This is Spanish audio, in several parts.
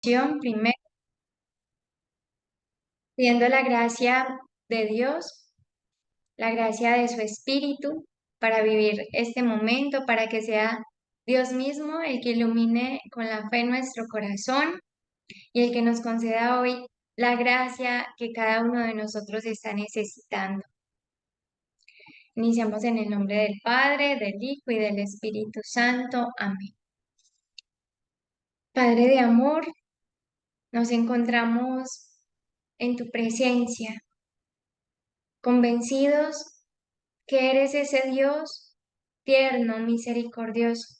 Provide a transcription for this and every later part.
Primero, pidiendo la gracia de Dios, la gracia de su Espíritu para vivir este momento, para que sea Dios mismo el que ilumine con la fe nuestro corazón y el que nos conceda hoy la gracia que cada uno de nosotros está necesitando. Iniciamos en el nombre del Padre, del Hijo y del Espíritu Santo. Amén. Padre de amor, nos encontramos en tu presencia, convencidos que eres ese Dios tierno, misericordioso,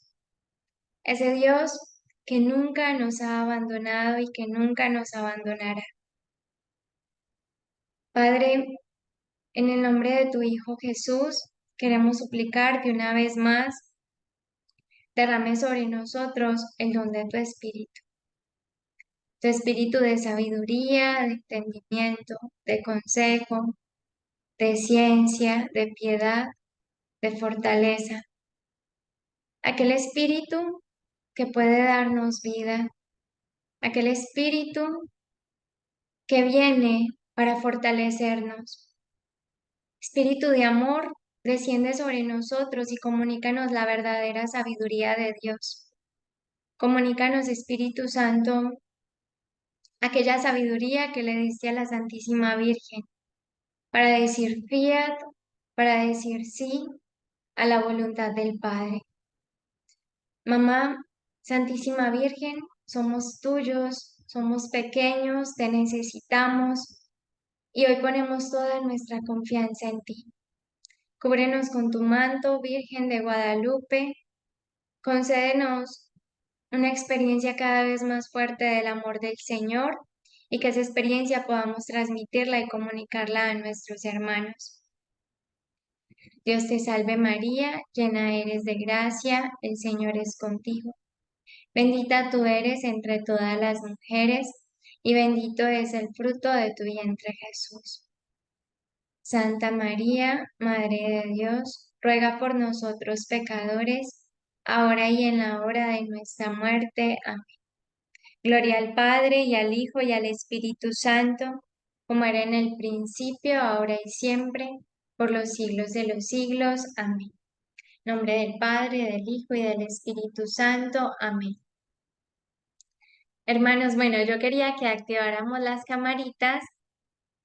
ese Dios que nunca nos ha abandonado y que nunca nos abandonará. Padre, en el nombre de tu Hijo Jesús, queremos suplicar que una vez más derrame sobre nosotros el don de tu espíritu de sabiduría, de entendimiento, de consejo, de ciencia, de piedad, de fortaleza. Aquel espíritu que puede darnos vida, aquel espíritu que viene para fortalecernos. Espíritu de amor, desciende sobre nosotros y comunícanos la verdadera sabiduría de Dios. Comunícanos, Espíritu Santo, aquella sabiduría que le diste a la Santísima Virgen para decir fiat, para decir sí a la voluntad del Padre. Mamá, Santísima Virgen, somos tuyos, somos pequeños, te necesitamos y hoy ponemos toda nuestra confianza en ti. Cúbrenos con tu manto, Virgen de Guadalupe, concédenos una experiencia cada vez más fuerte del amor del Señor y que esa experiencia podamos transmitirla y comunicarla a nuestros hermanos. Dios te salve María, llena eres de gracia, el Señor es contigo. Bendita tú eres entre todas las mujeres y bendito es el fruto de tu vientre Jesús. Santa María, Madre de Dios, ruega por nosotros pecadores, ahora y en la hora de nuestra muerte. Amén. Gloria al Padre y al Hijo y al Espíritu Santo, como era en el principio, ahora y siempre, por los siglos de los siglos. Amén. En nombre del Padre, del Hijo y del Espíritu Santo. Amén. Hermanos, bueno, yo quería que activáramos las camaritas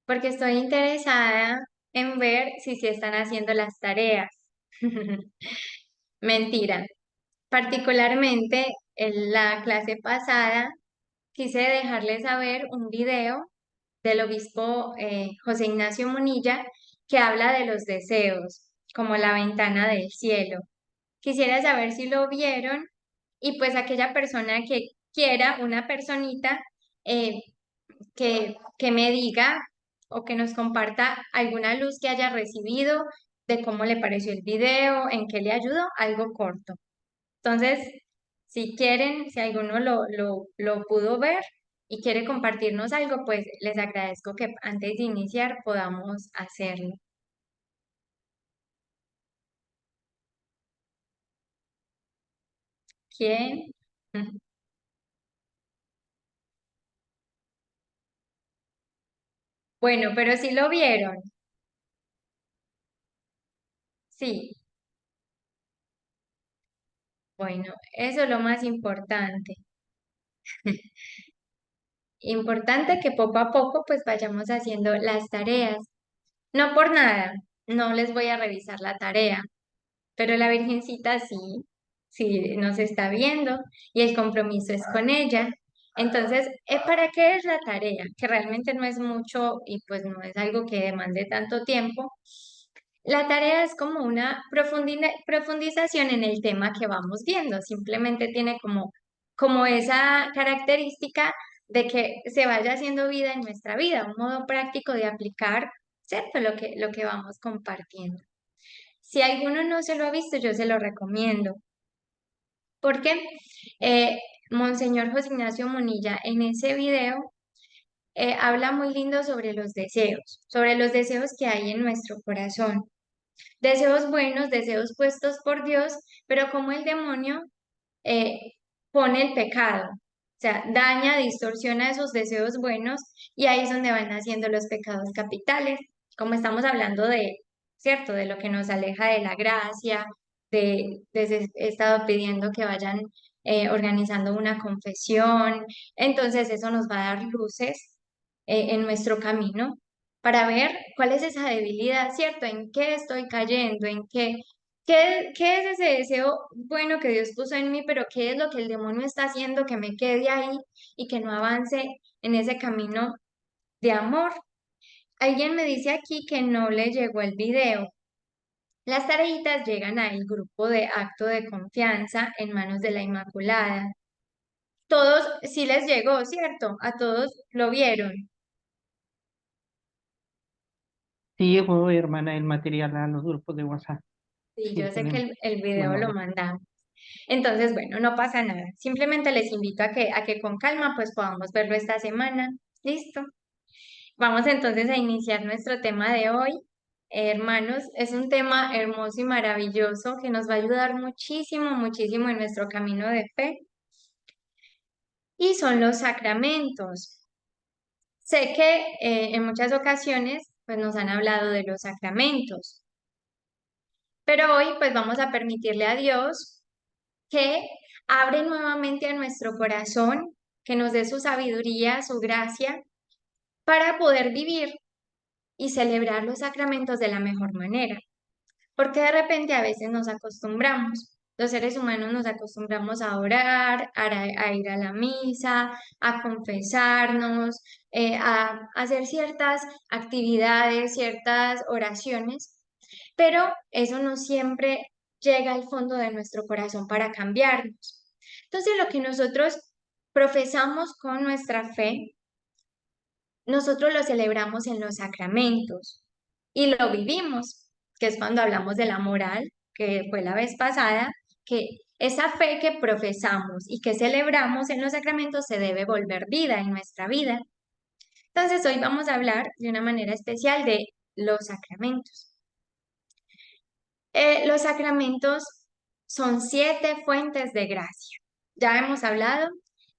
porque estoy interesada en ver si se están haciendo las tareas. Mentira. Particularmente en la clase pasada quise dejarles saber un video del obispo José Ignacio Munilla que habla de los deseos como la ventana del cielo. Quisiera saber si lo vieron y pues aquella persona que quiera, una personita, eh, que me diga o que nos comparta alguna luz que haya recibido de cómo le pareció el video, en qué le ayudó, algo corto. Entonces, si quieren, si alguno lo pudo ver y quiere compartirnos algo, pues les agradezco que antes de iniciar podamos hacerlo. ¿Quién? Bueno, pero si lo vieron, sí. Bueno, eso es lo más importante. Importante que poco a poco pues vayamos haciendo las tareas. No por nada, no les voy a revisar la tarea, pero la Virgencita sí, sí nos está viendo y el compromiso es con ella. Entonces, ¿para qué es la tarea? Que realmente no es mucho y pues no es algo que demande tanto tiempo. La tarea es como una profundización en el tema que vamos viendo, simplemente tiene como esa característica de que se vaya haciendo vida en nuestra vida, un modo práctico de aplicar, ¿cierto? Lo que vamos compartiendo. Si alguno no se lo ha visto, yo se lo recomiendo. Porque Monseñor José Ignacio Munilla en ese video habla muy lindo sobre los deseos que hay en nuestro corazón. Deseos buenos, deseos puestos por Dios, pero como el demonio eh, pone el pecado, sea, daña, distorsiona esos deseos buenos y ahí es donde van naciendo los pecados capitales, como estamos hablando de, ¿cierto? De lo que nos aleja de la gracia, he estado pidiendo que vayan organizando una confesión, entonces eso nos va a dar luces en nuestro camino para ver cuál es esa debilidad, ¿cierto? ¿En qué estoy cayendo? ¿En qué? ¿Qué es ese deseo bueno que Dios puso en mí, pero qué es lo que el demonio está haciendo que me quede ahí y que no avance en ese camino de amor? Alguien me dice aquí que no le llegó el video. Las tareitas llegan al grupo de acto de confianza en manos de la Inmaculada. Todos sí les llegó, ¿cierto? A todos lo vieron. Sí, llegó, hermana, el material a los grupos de WhatsApp. Sí, Sí, yo sé que tenemos. el video lo Mandamos. mandamos. Entonces, bueno, no pasa nada. Simplemente les invito a que con calma pues podamos verlo esta semana. Listo. Vamos entonces a iniciar nuestro tema de hoy. Hermanos, es un tema hermoso y maravilloso que nos va a ayudar muchísimo, muchísimo en nuestro camino de fe y son los sacramentos. Sé que en muchas ocasiones pues nos han hablado de los sacramentos, pero hoy pues vamos a permitirle a Dios que abre nuevamente a nuestro corazón, que nos dé su sabiduría, su gracia, para poder vivir y celebrar los sacramentos de la mejor manera. Porque de repente a veces nos acostumbramos, los seres humanos nos acostumbramos a orar, a ir a la misa, a confesarnos, a hacer ciertas actividades, ciertas oraciones, pero eso no siempre llega al fondo de nuestro corazón para cambiarnos. Entonces, lo que nosotros profesamos con nuestra fe, nosotros lo celebramos en los sacramentos y lo vivimos, que es cuando hablamos de la moral, que fue la vez pasada, que esa fe que profesamos y que celebramos en los sacramentos se debe volver vida en nuestra vida. Entonces, hoy vamos a hablar de una manera especial de los sacramentos. Los sacramentos son 7 fuentes de gracia. Ya hemos hablado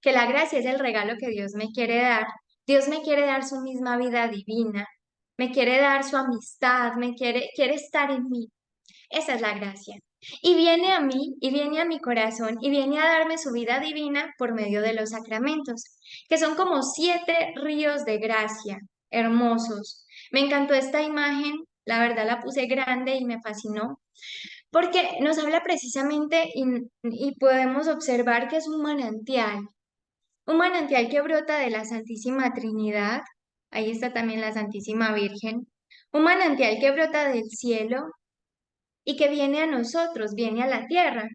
que la gracia es el regalo que Dios me quiere dar. Dios me quiere dar su misma vida divina, me quiere dar su amistad, quiere estar en mí. Esa es la gracia. Y viene a mí, y viene a mi corazón, y viene a darme su vida divina por medio de los sacramentos, que son como 7 ríos de gracia, hermosos. Me encantó esta imagen, la verdad la puse grande y me fascinó, porque nos habla precisamente y podemos observar que es un manantial que brota de la Santísima Trinidad, ahí está también la Santísima Virgen, un manantial que brota del cielo y que viene a nosotros, viene a la tierra.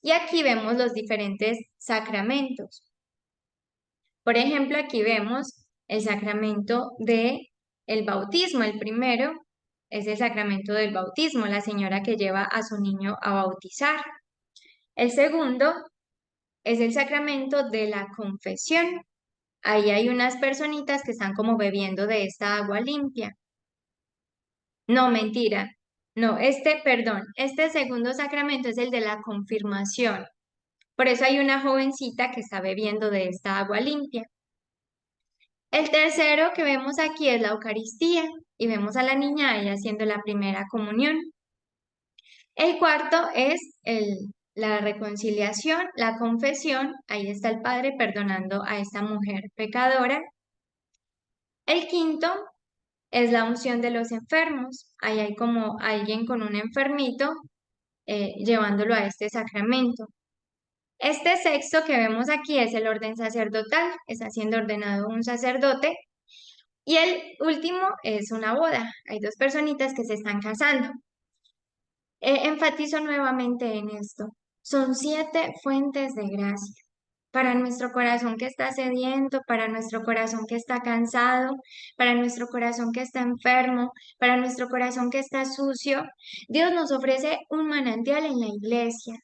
Y aquí vemos los diferentes sacramentos. Por ejemplo, aquí vemos el sacramento de el bautismo. El primero es el sacramento del bautismo, la señora que lleva a su niño a bautizar. El segundo es el sacramento de la confesión. Ahí hay unas personitas que están como bebiendo de esta agua limpia. No, mentira. No, perdón, este segundo sacramento es el de la confirmación. Por eso hay una jovencita que está bebiendo de esta agua limpia. El tercero que vemos aquí es la Eucaristía y vemos a la niña ahí haciendo la primera comunión. El cuarto es la reconciliación, la confesión. Ahí está el Padre perdonando a esta mujer pecadora. El quinto es la unción de los enfermos. Ahí hay como alguien con un enfermito llevándolo a este sacramento. Este sexto que vemos aquí es el orden sacerdotal, está siendo ordenado un sacerdote. Y el último es una boda. Hay dos personitas que se están casando. Enfatizo nuevamente en esto. Son 7 fuentes de gracia. Para nuestro corazón que está sediento, para nuestro corazón que está cansado, para nuestro corazón que está enfermo, para nuestro corazón que está sucio, Dios nos ofrece un manantial en la iglesia.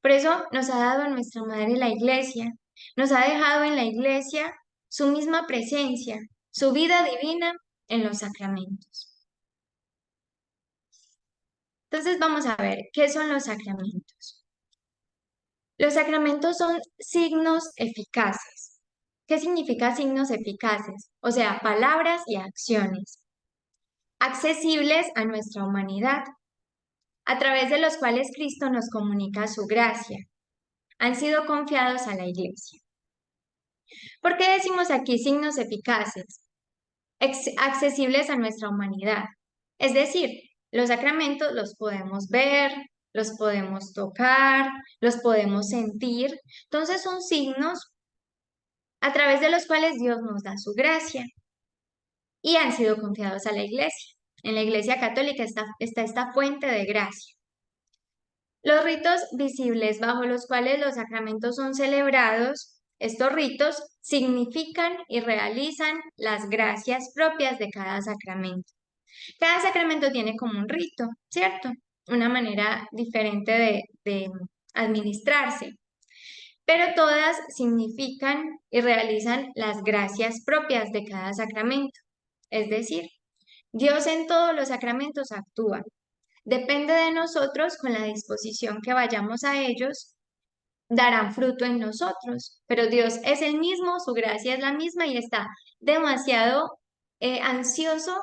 Por eso nos ha dado a nuestra Madre la iglesia. Nos ha dejado en la iglesia su misma presencia, su vida divina en los sacramentos. Entonces vamos a ver, ¿qué son los sacramentos? Los sacramentos son signos eficaces. ¿Qué significa signos eficaces? O sea, palabras y acciones accesibles a nuestra humanidad, a través de los cuales Cristo nos comunica su gracia. Han sido confiados a la Iglesia. ¿Por qué decimos aquí signos eficaces? Accesibles a nuestra humanidad. Es decir, los sacramentos los podemos ver, los podemos tocar, los podemos sentir. Entonces son signos a través de los cuales Dios nos da su gracia y han sido confiados a la Iglesia. En la Iglesia Católica está esta fuente de gracia. Los ritos visibles bajo los cuales los sacramentos son celebrados, estos ritos significan y realizan las gracias propias de cada sacramento. Cada sacramento tiene como un rito, ¿cierto? Una manera diferente de administrarse, pero todas significan y realizan las gracias propias de cada sacramento. Es decir, Dios en todos los sacramentos actúa. Depende de nosotros con la disposición que vayamos a ellos, darán fruto en nosotros. Pero Dios es el mismo, su gracia es la misma y está demasiado ansioso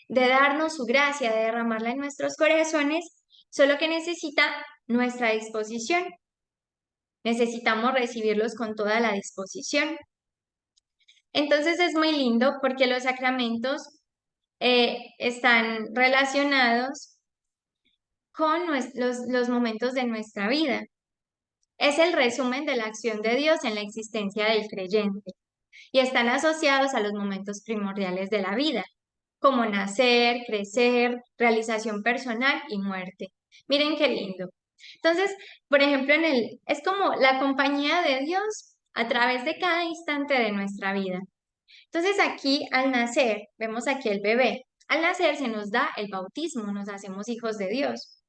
de darnos su gracia, de derramarla en nuestros corazones, solo que necesita nuestra disposición. Necesitamos recibirlos con toda la disposición. Entonces es muy lindo porque los sacramentos están relacionados con los momentos de nuestra vida. Es el resumen de la acción de Dios en la existencia del creyente y están asociados a los momentos primordiales de la vida, como nacer, crecer, realización personal y muerte. Miren qué lindo. Entonces, por ejemplo, es como la compañía de Dios a través de cada instante de nuestra vida. Entonces, aquí al nacer, vemos aquí el bebé. Al nacer se nos da el bautismo, nos hacemos hijos de Dios.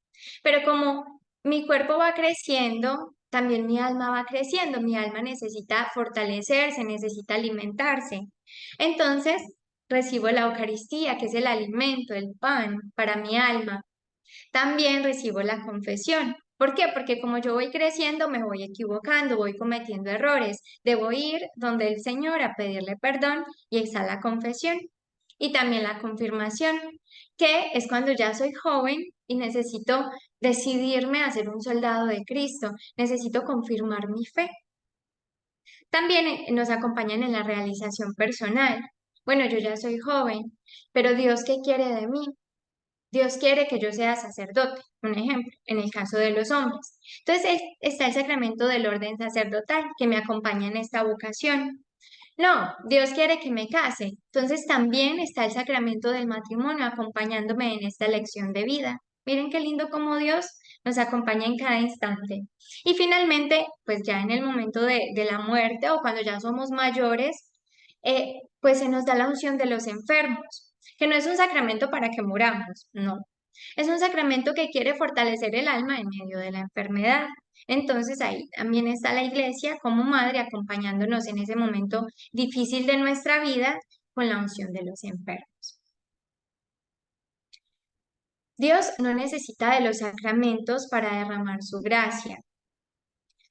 Pero como mi cuerpo va creciendo, también mi alma va creciendo. Mi alma necesita fortalecerse, necesita alimentarse. Entonces, recibo la Eucaristía, que es el alimento, el pan para mi alma. También recibo la confesión. ¿Por qué? Porque como yo voy creciendo, me voy equivocando, voy cometiendo errores. Debo ir donde el Señor a pedirle perdón y está la confesión. Y también la confirmación, que es cuando ya soy joven y necesito decidirme a ser un soldado de Cristo. Necesito confirmar mi fe. También nos acompañan en la realización personal. Bueno, yo ya soy joven, pero Dios, ¿qué quiere de mí? Dios quiere que yo sea sacerdote, un ejemplo, en el caso de los hombres. Entonces está el sacramento del orden sacerdotal que me acompaña en esta vocación. No, Dios quiere que me case. Entonces también está el sacramento del matrimonio acompañándome en esta elección de vida. Miren qué lindo como Dios nos acompaña en cada instante. Y finalmente, pues ya en el momento de la muerte o cuando ya somos mayores, pues se nos da la unción de los enfermos, que no es un sacramento para que muramos, no. Es un sacramento que quiere fortalecer el alma en medio de la enfermedad. Entonces ahí también está la iglesia como madre acompañándonos en ese momento difícil de nuestra vida con la unción de los enfermos. Dios no necesita de los sacramentos para derramar su gracia,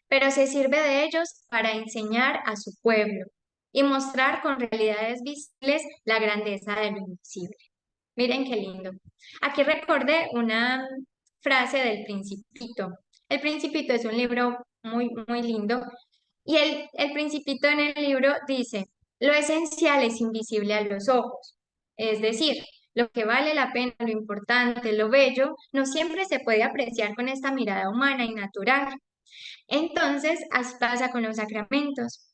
pero se sirve de ellos para enseñar a su pueblo y mostrar con realidades visibles la grandeza de lo invisible. Miren qué lindo. Aquí recordé una frase del Principito. El Principito es un libro muy, muy lindo y el Principito en el libro dice, lo esencial es invisible a los ojos. Es decir, lo que vale la pena, lo importante, lo bello, no siempre se puede apreciar con esta mirada humana y natural. Entonces, así pasa con los sacramentos.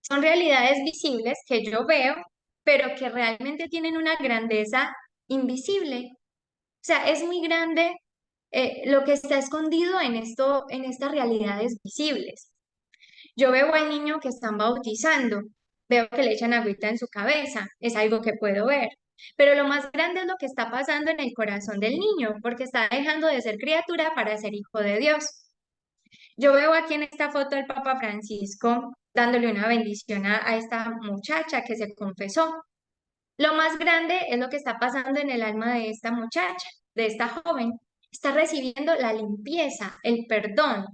Son realidades visibles que yo veo, pero que realmente tienen una grandeza invisible. O sea, es muy grande lo que está escondido en estas realidades visibles. Yo veo al niño que están bautizando, veo que le echan agüita en su cabeza, es algo que puedo ver. Pero lo más grande es lo que está pasando en el corazón del niño, porque está dejando de ser criatura para ser hijo de Dios. Yo veo aquí en esta foto al Papa Francisco dándole una bendición a esta muchacha que se confesó. Lo más grande es lo que está pasando en el alma de esta muchacha, de esta joven. Está recibiendo la limpieza, el perdón.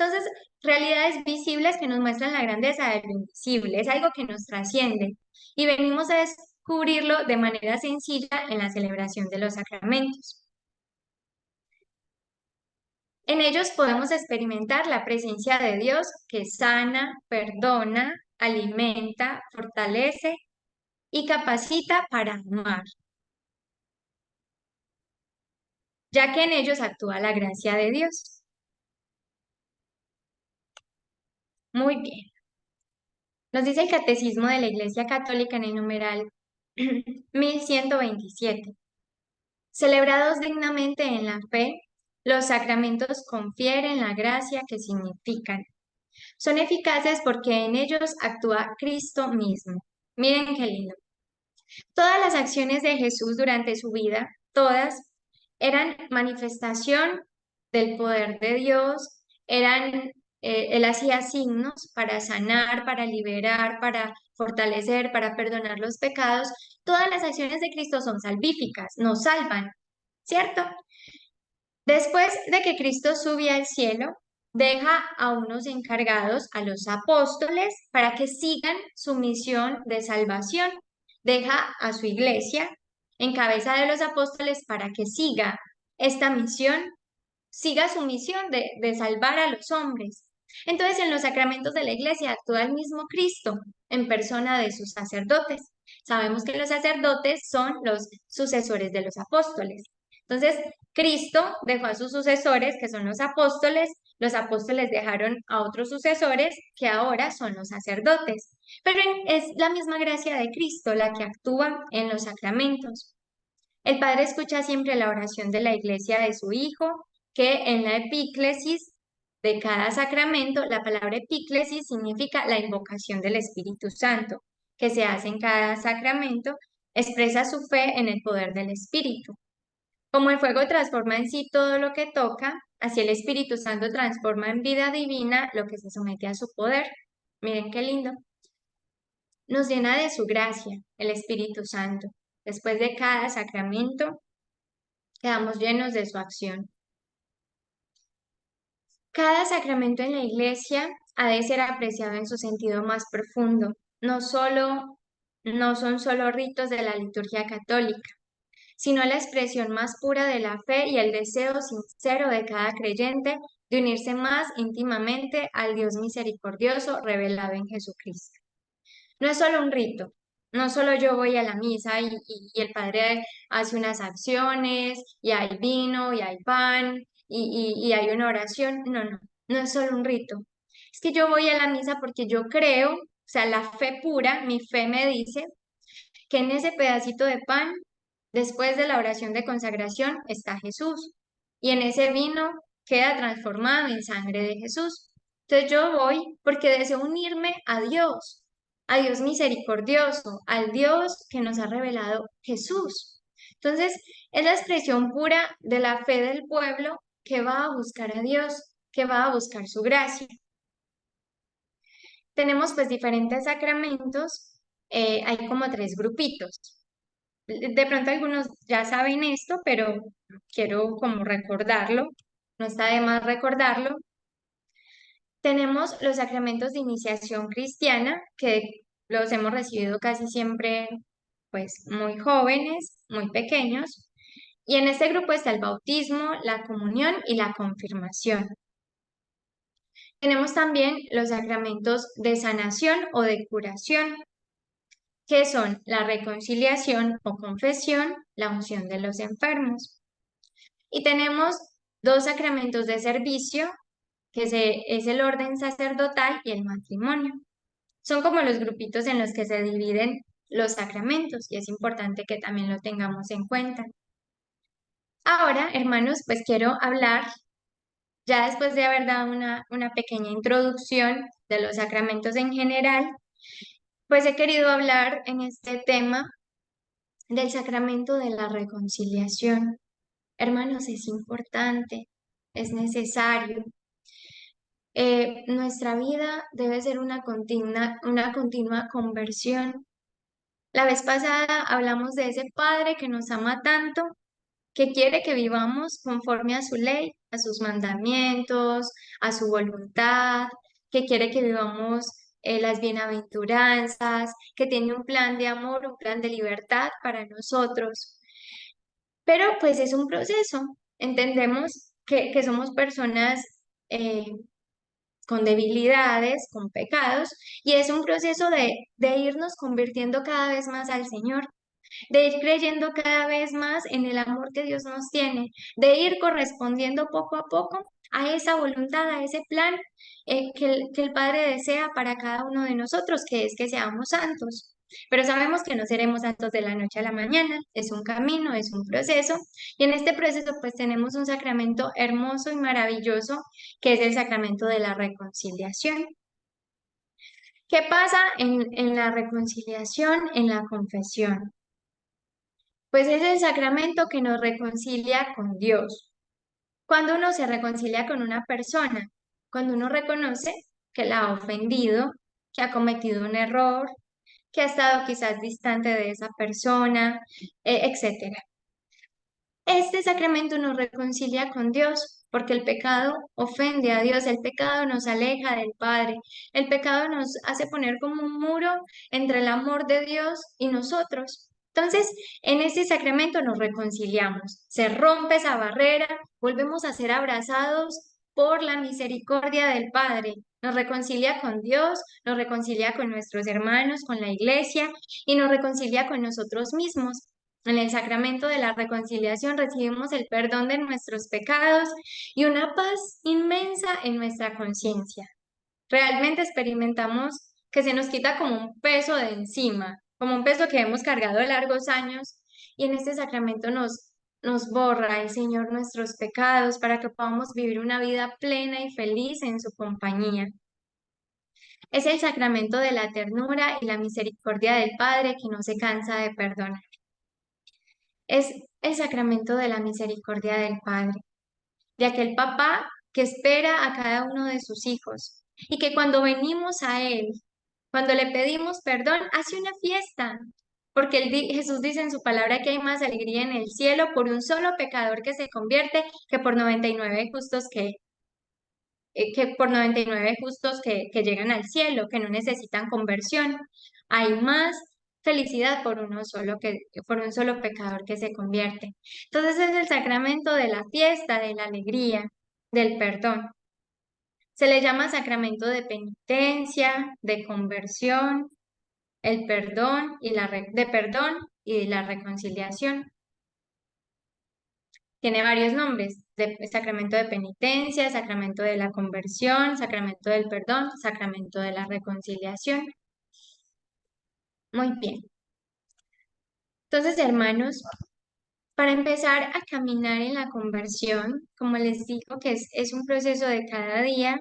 Entonces, realidades visibles que nos muestran la grandeza de lo invisible, es algo que nos trasciende y venimos a descubrirlo de manera sencilla en la celebración de los sacramentos. En ellos podemos experimentar la presencia de Dios que sana, perdona, alimenta, fortalece y capacita para amar, ya que en ellos actúa la gracia de Dios. Muy bien. Nos dice el Catecismo de la Iglesia Católica en el numeral 1127. Celebrados dignamente en la fe, los sacramentos confieren la gracia que significan. Son eficaces porque en ellos actúa Cristo mismo. Miren qué lindo. Todas las acciones de Jesús durante su vida, todas, eran manifestación del poder de Dios, él hacía signos para sanar, para liberar, para fortalecer, para perdonar los pecados. Todas las acciones de Cristo son salvíficas, nos salvan, ¿cierto? Después de que Cristo sube al cielo, deja a unos encargados, a los apóstoles, para que sigan su misión de salvación. Deja a su iglesia en cabeza de los apóstoles para que siga esta misión, siga su misión de salvar a los hombres. Entonces, en los sacramentos de la iglesia actúa el mismo Cristo en persona de sus sacerdotes. Sabemos que los sacerdotes son los sucesores de los apóstoles. Entonces, Cristo dejó a sus sucesores, que son los apóstoles dejaron a otros sucesores, que ahora son los sacerdotes. Pero es la misma gracia de Cristo la que actúa en los sacramentos. El Padre escucha siempre la oración de la iglesia de su Hijo, que en la epíclesis de cada sacramento, la palabra epíclesis significa la invocación del Espíritu Santo, que se hace en cada sacramento, expresa su fe en el poder del Espíritu. Como el fuego transforma en sí todo lo que toca, así el Espíritu Santo transforma en vida divina lo que se somete a su poder. Miren qué lindo. Nos llena de su gracia, el Espíritu Santo. Después de cada sacramento, quedamos llenos de su acción. Cada sacramento en la iglesia ha de ser apreciado en su sentido más profundo. No son solo ritos de la liturgia católica, sino la expresión más pura de la fe y el deseo sincero de cada creyente de unirse más íntimamente al Dios misericordioso revelado en Jesucristo. No es solo un rito, no solo yo voy a la misa y el padre hace unas acciones y hay vino y hay pan y hay una oración. No, no, no es solo un rito. Es que yo voy a la misa porque yo creo, o sea, la fe pura, mi fe me dice que en ese pedacito de pan, después de la oración de consagración, está Jesús. Y en ese vino queda transformado en sangre de Jesús. Entonces yo voy porque deseo unirme a Dios misericordioso, al Dios que nos ha revelado Jesús. Entonces es la expresión pura de la fe del pueblo que va a buscar a Dios, que va a buscar su gracia. Tenemos pues diferentes sacramentos, hay como tres grupitos. De pronto algunos ya saben esto, pero quiero como recordarlo, no está de más recordarlo. Tenemos los sacramentos de iniciación cristiana, que los hemos recibido casi siempre pues muy jóvenes, muy pequeños, y en este grupo está el bautismo, la comunión y la confirmación. Tenemos también los sacramentos de sanación o de curación, que son la reconciliación o confesión, la unción de los enfermos. Y tenemos dos sacramentos de servicio, es el orden sacerdotal y el matrimonio. Son como los grupitos en los que se dividen los sacramentos y es importante que también lo tengamos en cuenta. Ahora, hermanos, pues quiero hablar, ya después de haber dado una pequeña introducción de los sacramentos en general, pues he querido hablar en este tema del sacramento de la reconciliación. Hermanos, es importante, es necesario. Nuestra vida debe ser una continua conversión. La vez pasada hablamos de ese Padre que nos ama tanto que quiere que vivamos conforme a su ley, a sus mandamientos, a su voluntad, que quiere que vivamos las bienaventuranzas, que tiene un plan de amor, un plan de libertad para nosotros. Pero pues es un proceso. Entendemos que somos personas eh, con debilidades, con pecados, y es un proceso de irnos convirtiendo cada vez más al Señor, de ir creyendo cada vez más en el amor que Dios nos tiene, de ir correspondiendo poco a poco a esa voluntad, a ese plan que el Padre desea para cada uno de nosotros, que es que seamos santos. Pero sabemos que no seremos santos de la noche a la mañana, es un camino, es un proceso, y en este proceso pues tenemos un sacramento hermoso y maravilloso, que es el sacramento de la reconciliación. ¿Qué pasa en la reconciliación, en la confesión? Pues es el sacramento que nos reconcilia con Dios. Cuando uno se reconcilia con una persona, cuando uno reconoce que la ha ofendido, que ha cometido un error, que ha estado quizás distante de esa persona, etcétera. Este sacramento nos reconcilia con Dios, porque el pecado ofende a Dios, el pecado nos aleja del Padre, el pecado nos hace poner como un muro entre el amor de Dios y nosotros. Entonces, en este sacramento nos reconciliamos, se rompe esa barrera, volvemos a ser abrazados por la misericordia del Padre. Nos reconcilia con Dios, nos reconcilia con nuestros hermanos, con la iglesia y nos reconcilia con nosotros mismos. En el sacramento de la reconciliación recibimos el perdón de nuestros pecados y una paz inmensa en nuestra conciencia. Realmente experimentamos que se nos quita como un peso de encima, como un peso que hemos cargado de largos años, y en este sacramento nos borra el Señor nuestros pecados para que podamos vivir una vida plena y feliz en su compañía. Es el sacramento de la ternura y la misericordia del Padre que no se cansa de perdonar. Es el sacramento de la misericordia del Padre, de aquel papá que espera a cada uno de sus hijos y que cuando venimos a Él, cuando le pedimos perdón, hace una fiesta, porque Jesús dice en su palabra que hay más alegría en el cielo por un solo pecador que se convierte que por 99 justos que por 99 justos que llegan al cielo, que no necesitan conversión. Hay más felicidad por uno solo por un solo pecador que se convierte. Entonces es el sacramento de la fiesta, de la alegría, del perdón. Se le llama sacramento de penitencia, de conversión, el perdón y de perdón y de la reconciliación. Tiene varios nombres: sacramento de penitencia, sacramento de la conversión, sacramento del perdón, sacramento de la reconciliación. Muy bien. Entonces, hermanos, para empezar a caminar en la conversión, como les digo que es un proceso de cada día,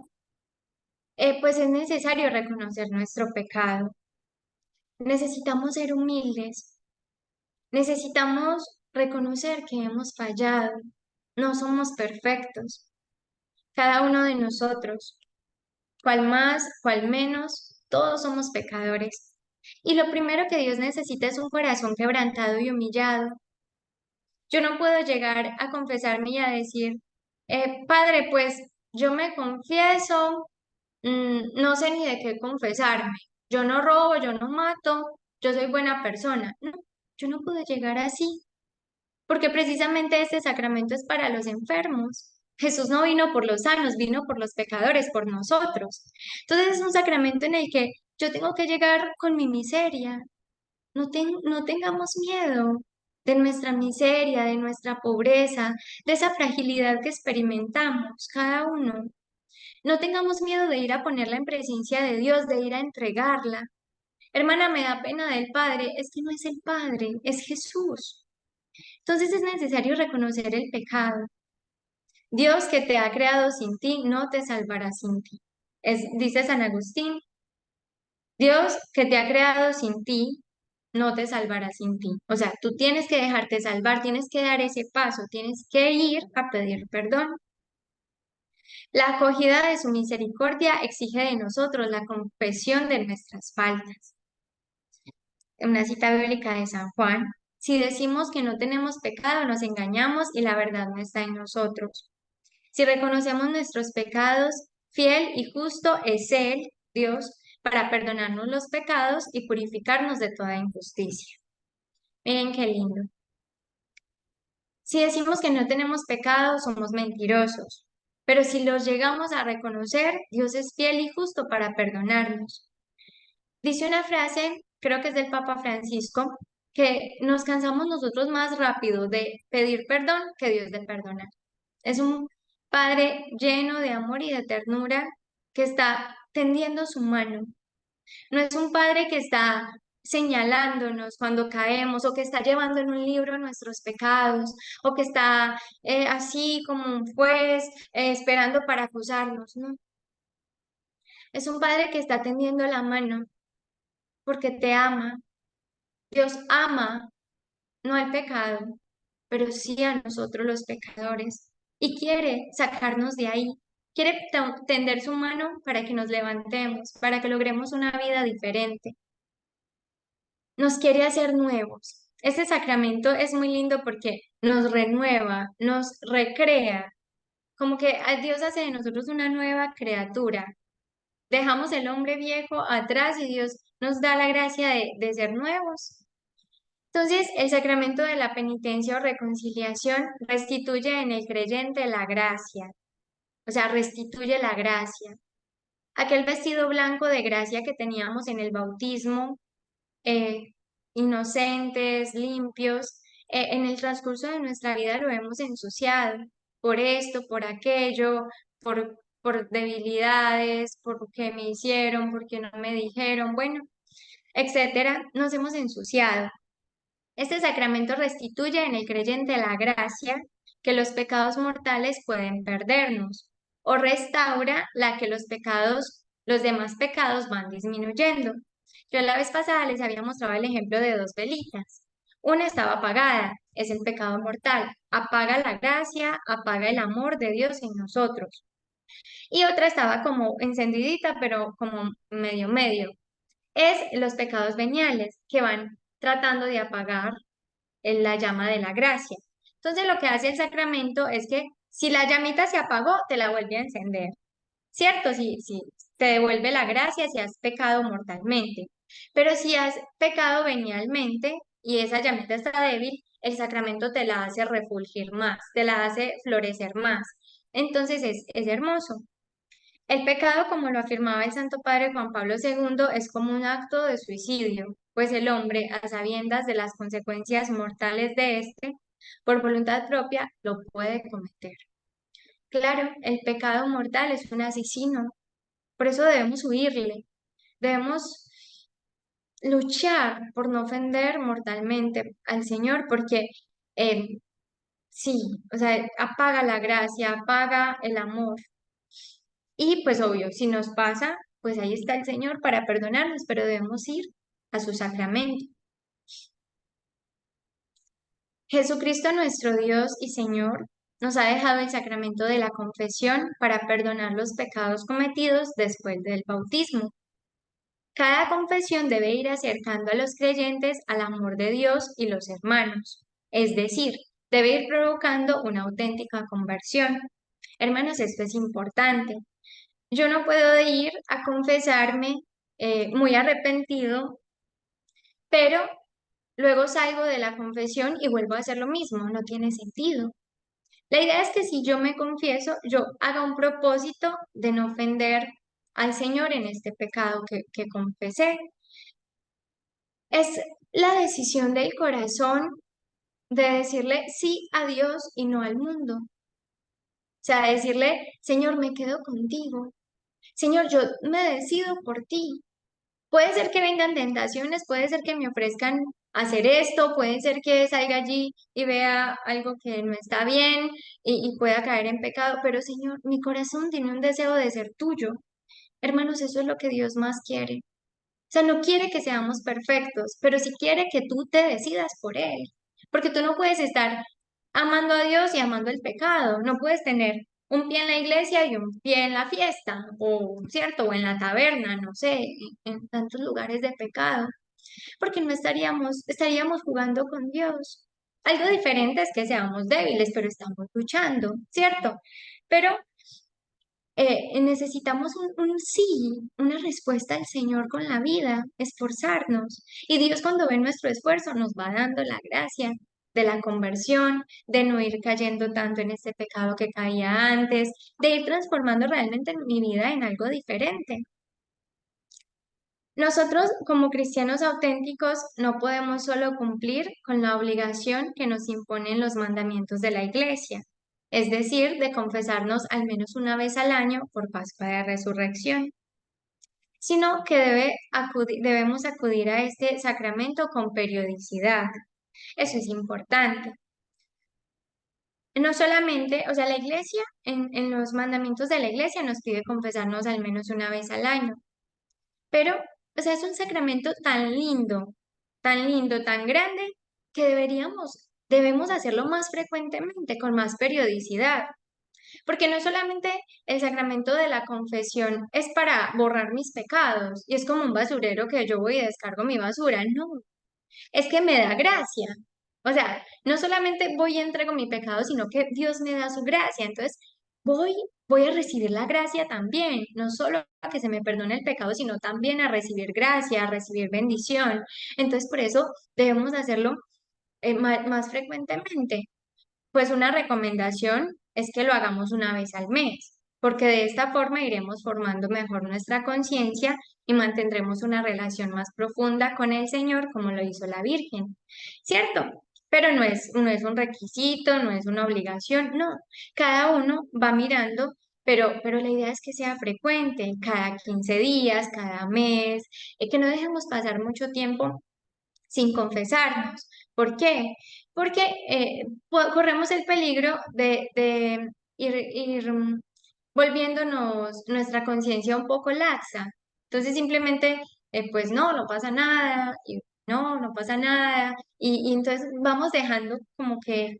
pues es necesario reconocer nuestro pecado. Necesitamos ser humildes, necesitamos reconocer que hemos fallado, no somos perfectos, cada uno de nosotros. Cual más, cual menos, todos somos pecadores. Y lo primero que Dios necesita es un corazón quebrantado y humillado. Yo no puedo llegar a confesarme y a decir, Padre, pues yo me confieso, no sé ni de qué confesarme. Yo no robo, yo no mato, yo soy buena persona. No, yo no puedo llegar así, porque precisamente este sacramento es para los enfermos. Jesús no vino por los sanos, vino por los pecadores, por nosotros. Entonces es un sacramento en el que yo tengo que llegar con mi miseria. No tengamos miedo de nuestra miseria, de nuestra pobreza, de esa fragilidad que experimentamos cada uno. No tengamos miedo de ir a ponerla en presencia de Dios, de ir a entregarla. Hermana, me da pena del Padre. Es que no es el Padre, es Jesús. Entonces es necesario reconocer el pecado. Dios que te ha creado sin ti, no te salvará sin ti. Dice San Agustín, Dios que te ha creado sin ti, no te salvará sin ti. O sea, tú tienes que dejarte salvar, tienes que dar ese paso, tienes que ir a pedir perdón. La acogida de su misericordia exige de nosotros la confesión de nuestras faltas. Una cita bíblica de San Juan. Si decimos que no tenemos pecado, nos engañamos y la verdad no está en nosotros. Si reconocemos nuestros pecados, fiel y justo es Él, Dios, para perdonarnos los pecados y purificarnos de toda injusticia. Miren qué lindo. Si decimos que no tenemos pecado, somos mentirosos. Pero si los llegamos a reconocer, Dios es fiel y justo para perdonarnos. Dice una frase, creo que es del Papa Francisco, que nos cansamos nosotros más rápido de pedir perdón que Dios de perdonar. Es un Padre lleno de amor y de ternura que está tendiendo su mano. No es un Padre que está señalándonos cuando caemos o que está llevando en un libro nuestros pecados o que está así como un juez esperando para acusarnos, ¿no? Es un Padre que está tendiendo la mano porque te ama. Dios ama no al pecado, pero sí a nosotros los pecadores y quiere sacarnos de ahí. Quiere tender su mano para que nos levantemos, para que logremos una vida diferente. Nos quiere hacer nuevos. Este sacramento es muy lindo porque nos renueva, nos recrea, como que Dios hace de nosotros una nueva criatura. Dejamos el hombre viejo atrás y Dios nos da la gracia de ser nuevos. Entonces, el sacramento de la penitencia o reconciliación restituye en el creyente la gracia, o sea, restituye la gracia. Aquel vestido blanco de gracia que teníamos en el bautismo, eh, inocentes, limpios, en el transcurso de nuestra vida lo hemos ensuciado por esto, por aquello, por debilidades, por qué me hicieron, por qué no me dijeron, bueno, etcétera, nos hemos ensuciado. Este sacramento restituye en el creyente la gracia que los pecados mortales pueden perdernos o restaura la que los demás pecados van disminuyendo. Yo la vez pasada les había mostrado el ejemplo de dos velitas. Una estaba apagada, es el pecado mortal, apaga la gracia, apaga el amor de Dios en nosotros. Y otra estaba como encendidita, pero como medio medio. Es los pecados veniales que van tratando de apagar en la llama de la gracia. Entonces lo que hace el sacramento es que si la llamita se apagó, te la vuelve a encender, ¿cierto? Si te devuelve la gracia si has pecado mortalmente. Pero si has pecado venialmente y esa llamita está débil, el sacramento te la hace refulgir más, te la hace florecer más. Entonces es hermoso. El pecado, como lo afirmaba el Santo Padre Juan Pablo II, es como un acto de suicidio, pues el hombre, a sabiendas de las consecuencias mortales de este, por voluntad propia, lo puede cometer. Claro, el pecado mortal es un asesino, por eso debemos huirle, debemos luchar por no ofender mortalmente al Señor, porque eh, sí, o sea, apaga la gracia, apaga el amor. Y pues obvio, si nos pasa, pues ahí está el Señor para perdonarnos, pero debemos ir a su sacramento. Jesucristo nuestro Dios y Señor nos ha dejado el sacramento de la confesión para perdonar los pecados cometidos después del bautismo. Cada confesión debe ir acercando a los creyentes al amor de Dios y los hermanos, es decir, debe ir provocando una auténtica conversión. Hermanos, esto es importante. Yo no puedo ir a confesarme muy arrepentido, pero luego salgo de la confesión y vuelvo a hacer lo mismo. No tiene sentido. La idea es que si yo me confieso, yo haga un propósito de no ofender al Señor en este pecado que confesé. Es la decisión del corazón de decirle sí a Dios y no al mundo. O sea, decirle, Señor, me quedo contigo. Señor, yo me decido por ti. Puede ser que vengan tentaciones, puede ser que me ofrezcan hacer esto, puede ser que salga allí y vea algo que no está bien y pueda caer en pecado, pero Señor, mi corazón tiene un deseo de ser tuyo. Hermanos, eso es lo que Dios más quiere. O sea, no quiere que seamos perfectos, pero sí quiere que tú te decidas por Él. Porque tú no puedes estar amando a Dios y amando el pecado. No puedes tener un pie en la iglesia y un pie en la fiesta, o cierto, o en la taberna, no sé, en tantos lugares de pecado. porque no estaríamos jugando con Dios. Algo diferente es que seamos débiles, pero estamos luchando, ¿cierto? Pero necesitamos un sí, una respuesta al Señor con la vida, esforzarnos. Y Dios cuando ve nuestro esfuerzo nos va dando la gracia de la conversión, de no ir cayendo tanto en este pecado que caía antes, de ir transformando realmente mi vida en algo diferente. Nosotros, como cristianos auténticos, no podemos solo cumplir con la obligación que nos imponen los mandamientos de la Iglesia, es decir, de confesarnos al menos una vez al año por Pascua de Resurrección, sino que debemos acudir a este sacramento con periodicidad. Eso es importante. No solamente, o sea, la Iglesia, en los mandamientos de la Iglesia nos pide confesarnos al menos una vez al año. Pero, o sea, es un sacramento tan lindo, tan grande, que debemos hacerlo más frecuentemente, con más periodicidad. Porque no solamente el sacramento de la confesión es para borrar mis pecados y es como un basurero que yo voy y descargo mi basura, no, es que me da gracia. O sea, no solamente voy y entrego mi pecado, sino que Dios me da su gracia. Entonces, voy, voy a recibir la gracia también, no solo a que se me perdone el pecado, sino también a recibir gracia, a recibir bendición. Entonces, por eso debemos hacerlo más frecuentemente. Pues una recomendación es que lo hagamos una vez al mes, porque de esta forma iremos formando mejor nuestra conciencia y mantendremos una relación más profunda con el Señor como lo hizo la Virgen, ¿cierto? Pero no es un requisito, no es una obligación, no. Cada uno va mirando, pero la idea es que sea frecuente, cada 15 días, cada mes, que no dejemos pasar mucho tiempo sin confesarnos. ¿Por qué? Porque corremos el peligro de ir volviéndonos nuestra conciencia un poco laxa. Entonces simplemente, pues no pasa nada, y no pasa nada, y entonces vamos dejando como que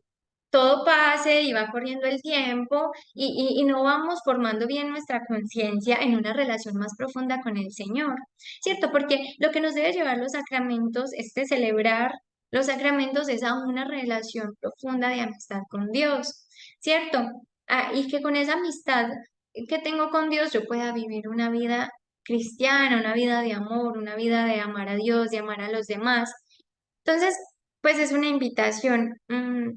todo pase y va corriendo el tiempo y no vamos formando bien nuestra conciencia en una relación más profunda con el Señor, ¿cierto? Porque lo que nos debe llevar los sacramentos, este celebrar los sacramentos es a una relación profunda de amistad con Dios, ¿cierto? Y que con esa amistad que tengo con Dios yo pueda vivir una vida cristiana, una vida de amor, una vida de amar a Dios, de amar a los demás. Entonces, pues es una invitación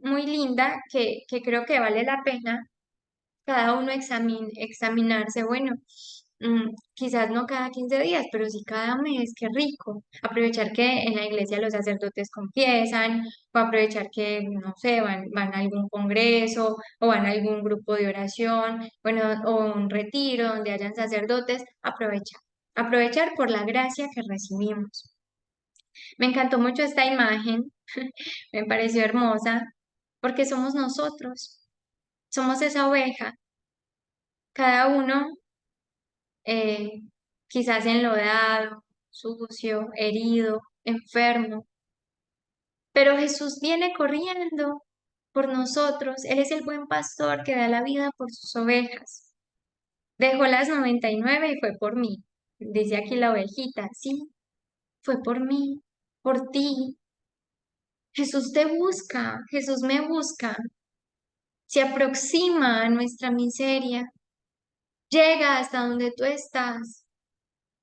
muy linda que creo que vale la pena cada uno examinarse, bueno, quizás no cada 15 días, pero sí cada mes, qué rico. Aprovechar que en la iglesia los sacerdotes confiesan, o aprovechar que, no sé, van a algún congreso o van a algún grupo de oración, bueno, o un retiro donde hayan sacerdotes, aprovechar por la gracia que recibimos. Me encantó mucho esta imagen, me pareció hermosa, porque somos nosotros, somos esa oveja, cada uno eh, quizás enlodado, sucio, herido, enfermo, pero Jesús viene corriendo por nosotros, Él es el buen pastor que da la vida por sus ovejas. Dejó las 99 y fue por mí. Dice aquí la ovejita, sí, fue por mí, por ti. Jesús te busca, Jesús me busca, se aproxima a nuestra miseria, llega hasta donde tú estás,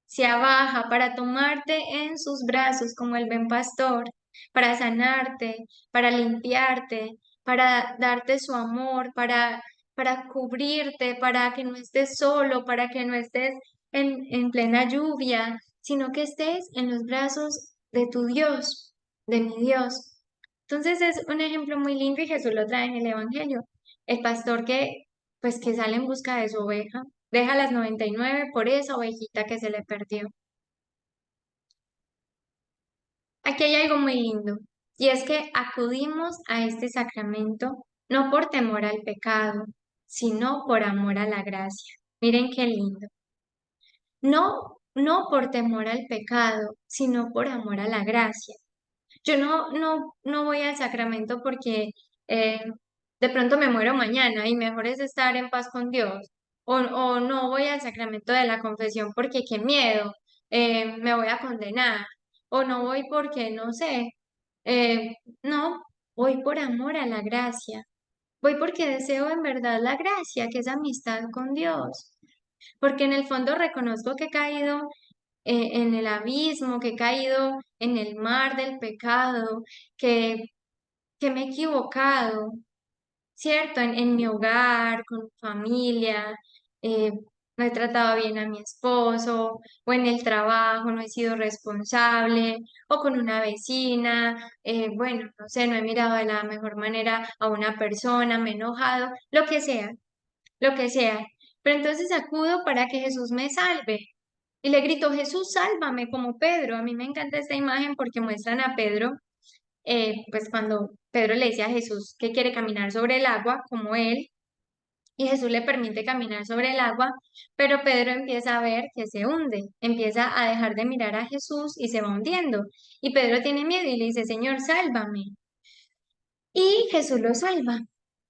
se abaja para tomarte en sus brazos como el buen pastor, para sanarte, para limpiarte, para darte su amor, para cubrirte, para que no estés solo, para que no estés en plena lluvia, sino que estés en los brazos de tu Dios, de mi Dios. Entonces es un ejemplo muy lindo y Jesús lo trae en el Evangelio. El pastor que sale en busca de su oveja, deja las 99 por esa ovejita que se le perdió. Aquí hay algo muy lindo, y es que acudimos a este sacramento no por temor al pecado, sino por amor a la gracia. Miren qué lindo. No por temor al pecado, sino por amor a la gracia. Yo no voy al sacramento porque eh, de pronto me muero mañana y mejor es estar en paz con Dios. O no voy al sacramento de la confesión porque qué miedo, me voy a condenar. o no voy porque, no sé, no, voy por amor a la gracia. Voy porque deseo en verdad la gracia, que es amistad con Dios. Porque en el fondo reconozco que he caído en el abismo, que he caído en el mar del pecado, que, que me he equivocado, ¿cierto? En mi hogar, con mi familia, eh, no he tratado bien a mi esposo, o en el trabajo no he sido responsable, o con una vecina, bueno, no sé, no he mirado de la mejor manera a una persona, me he enojado, lo que sea. Pero entonces acudo para que Jesús me salve. Y le grito, Jesús, sálvame, como Pedro. A mí me encanta esta imagen porque muestran a Pedro, pues cuando Pedro le dice a Jesús que quiere caminar sobre el agua, como él, y Jesús le permite caminar sobre el agua, pero Pedro empieza a ver que se hunde, empieza a dejar de mirar a Jesús y se va hundiendo. Y Pedro tiene miedo y le dice, Señor, sálvame. Y Jesús lo salva.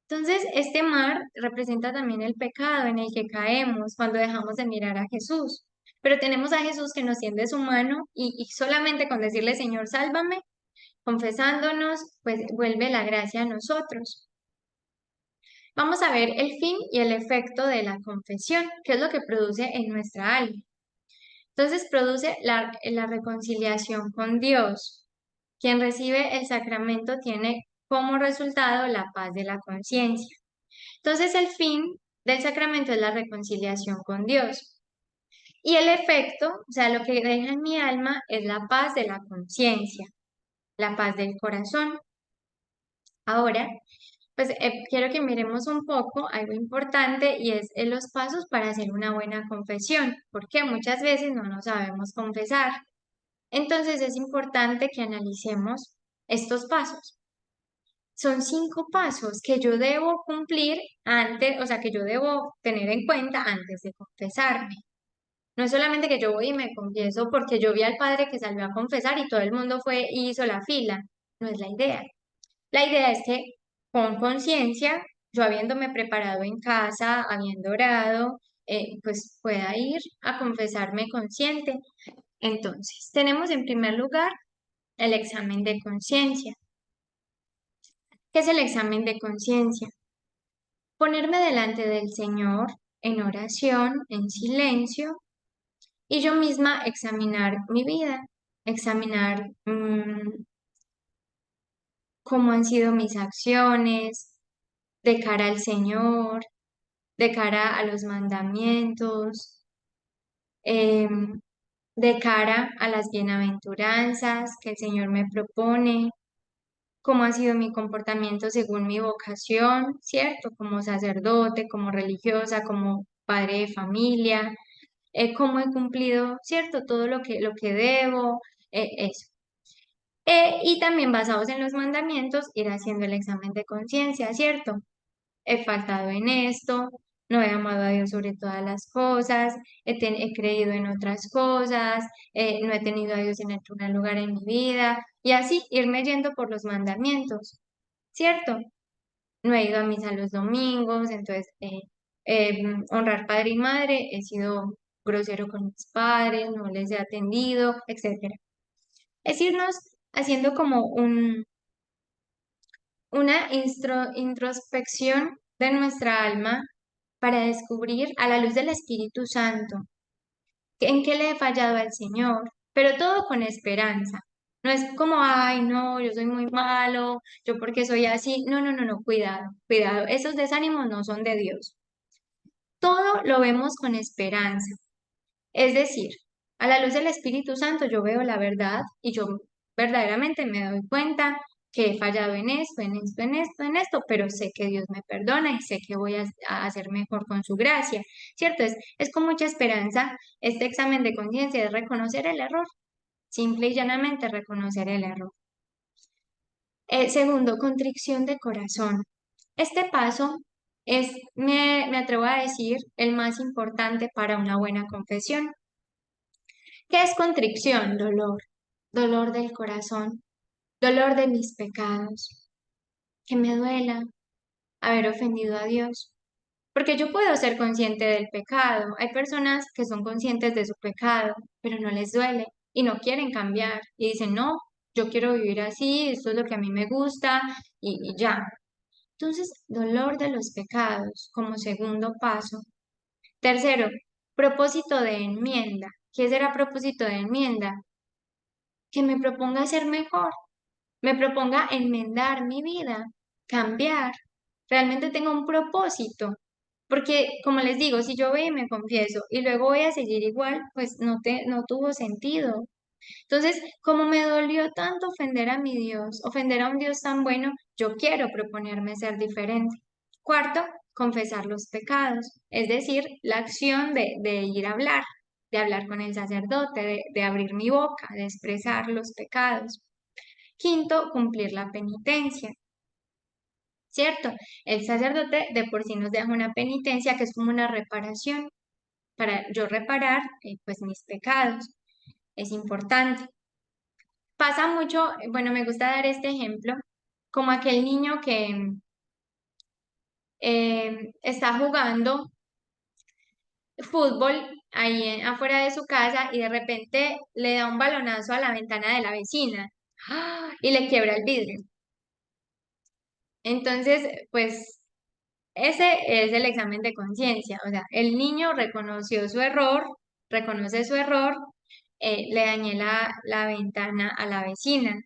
Entonces, este mar representa también el pecado en el que caemos cuando dejamos de mirar a Jesús. Pero tenemos a Jesús que nos tiende su mano y solamente con decirle, Señor, sálvame, confesándonos, pues vuelve la gracia a nosotros. Vamos a ver el fin y el efecto de la confesión, qué es lo que produce en nuestra alma. Entonces, produce la reconciliación con Dios. Quien recibe el sacramento tiene como resultado la paz de la conciencia. Entonces, el fin del sacramento es la reconciliación con Dios. Y el efecto, o sea, lo que deja en mi alma es la paz de la conciencia, la paz del corazón. Ahora, pues quiero que miremos un poco algo importante y es los pasos para hacer una buena confesión, porque muchas veces no nos sabemos confesar. Entonces es importante que analicemos estos pasos. Son 5 pasos que yo debo cumplir antes, o sea, que yo debo tener en cuenta antes de confesarme. No es solamente que yo voy y me confieso porque yo vi al padre que salió a confesar y todo el mundo fue y hizo la fila. No es la idea. La idea es que con conciencia, yo habiéndome preparado en casa, habiendo orado, pues pueda ir a confesarme consciente. Entonces, tenemos en primer lugar el examen de conciencia. ¿Qué es el examen de conciencia? Ponerme delante del Señor en oración, en silencio, y yo misma examinar mi vida, examinar cómo han sido mis acciones de cara al Señor, de cara a los mandamientos, em, de cara a las bienaventuranzas que el Señor me propone, cómo ha sido mi comportamiento según mi vocación, ¿cierto? Como sacerdote, como religiosa, como padre de familia, cómo he cumplido, ¿cierto? Todo lo que debo, eso. Y también basados en los mandamientos, ir haciendo el examen de conciencia, ¿cierto? He faltado en esto, no he amado a Dios sobre todas las cosas, he creído en otras cosas, no he tenido a Dios en el primer lugar en mi vida, y así irme yendo por los mandamientos, ¿cierto? No he ido a misa los domingos, entonces honrar padre y madre, he sido grosero con mis padres, no les he atendido, etcétera. Es irnos haciendo como una introspección de nuestra alma para descubrir a la luz del Espíritu Santo en qué le he fallado al Señor, pero todo con esperanza. No es como, ay, no, yo soy muy malo, yo porque soy así. No, no, no, no, cuidado, cuidado. Esos desánimos no son de Dios. Todo lo vemos con esperanza. Es decir, a la luz del Espíritu Santo yo veo la verdad y yo verdaderamente me doy cuenta que he fallado en esto, en esto, en esto, en esto, pero sé que Dios me perdona y sé que voy a hacer mejor con su gracia, ¿cierto? Es con mucha esperanza. Este examen de conciencia es reconocer el error, simple y llanamente reconocer el error. Segundo, contrición de corazón. Este paso es, me atrevo a decir, el más importante para una buena confesión. ¿Qué es contrición? Dolor, dolor del corazón, dolor de mis pecados, que me duela haber ofendido a Dios. Porque yo puedo ser consciente del pecado. Hay personas que son conscientes de su pecado, pero no les duele. y no quieren cambiar y dicen, no, yo quiero vivir así, esto es lo que a mí me gusta y ya. Entonces, dolor de los pecados como segundo paso. Tercero, propósito de enmienda. ¿Qué será propósito de enmienda? Que me proponga ser mejor, me proponga enmendar mi vida, cambiar. Realmente tengo un propósito. Porque, como les digo, si yo voy y me confieso y luego voy a seguir igual, pues no tuvo sentido. Entonces, como me dolió tanto ofender a mi Dios, ofender a un Dios tan bueno, yo quiero proponerme ser diferente. Cuarto, confesar los pecados, es decir, la acción de ir a hablar, de hablar con el sacerdote, de abrir mi boca, de expresar los pecados. Quinto, cumplir la penitencia, ¿cierto? El sacerdote de por sí nos deja una penitencia que es como una reparación para yo reparar pues mis pecados. Es importante. Pasa mucho, bueno, me gusta dar este ejemplo, como aquel niño que está jugando fútbol ahí afuera de su casa y de repente le da un balonazo a la ventana de la vecina, ¡ah! Y le quiebra el vidrio. Entonces, pues ese es el examen de conciencia, o sea, el niño reconoció su error, reconoce su error, le dañé la ventana a la vecina.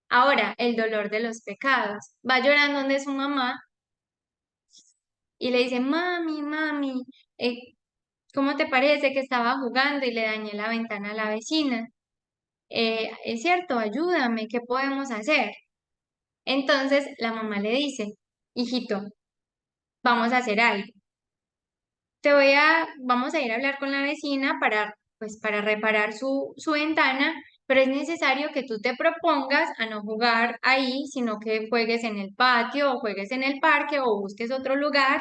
Ahora, el dolor de los pecados. Va llorando donde su mamá y le dice, mami, mami, eh, ¿cómo te parece que estaba jugando y le dañé la ventana a la vecina? Es cierto, ayúdame, ¿qué podemos hacer? Entonces la mamá le dice, hijito, vamos a hacer algo. Vamos a ir a hablar con la vecina pues, para reparar su ventana, pero es necesario que tú te propongas a no jugar ahí, sino que juegues en el patio o juegues en el parque o busques otro lugar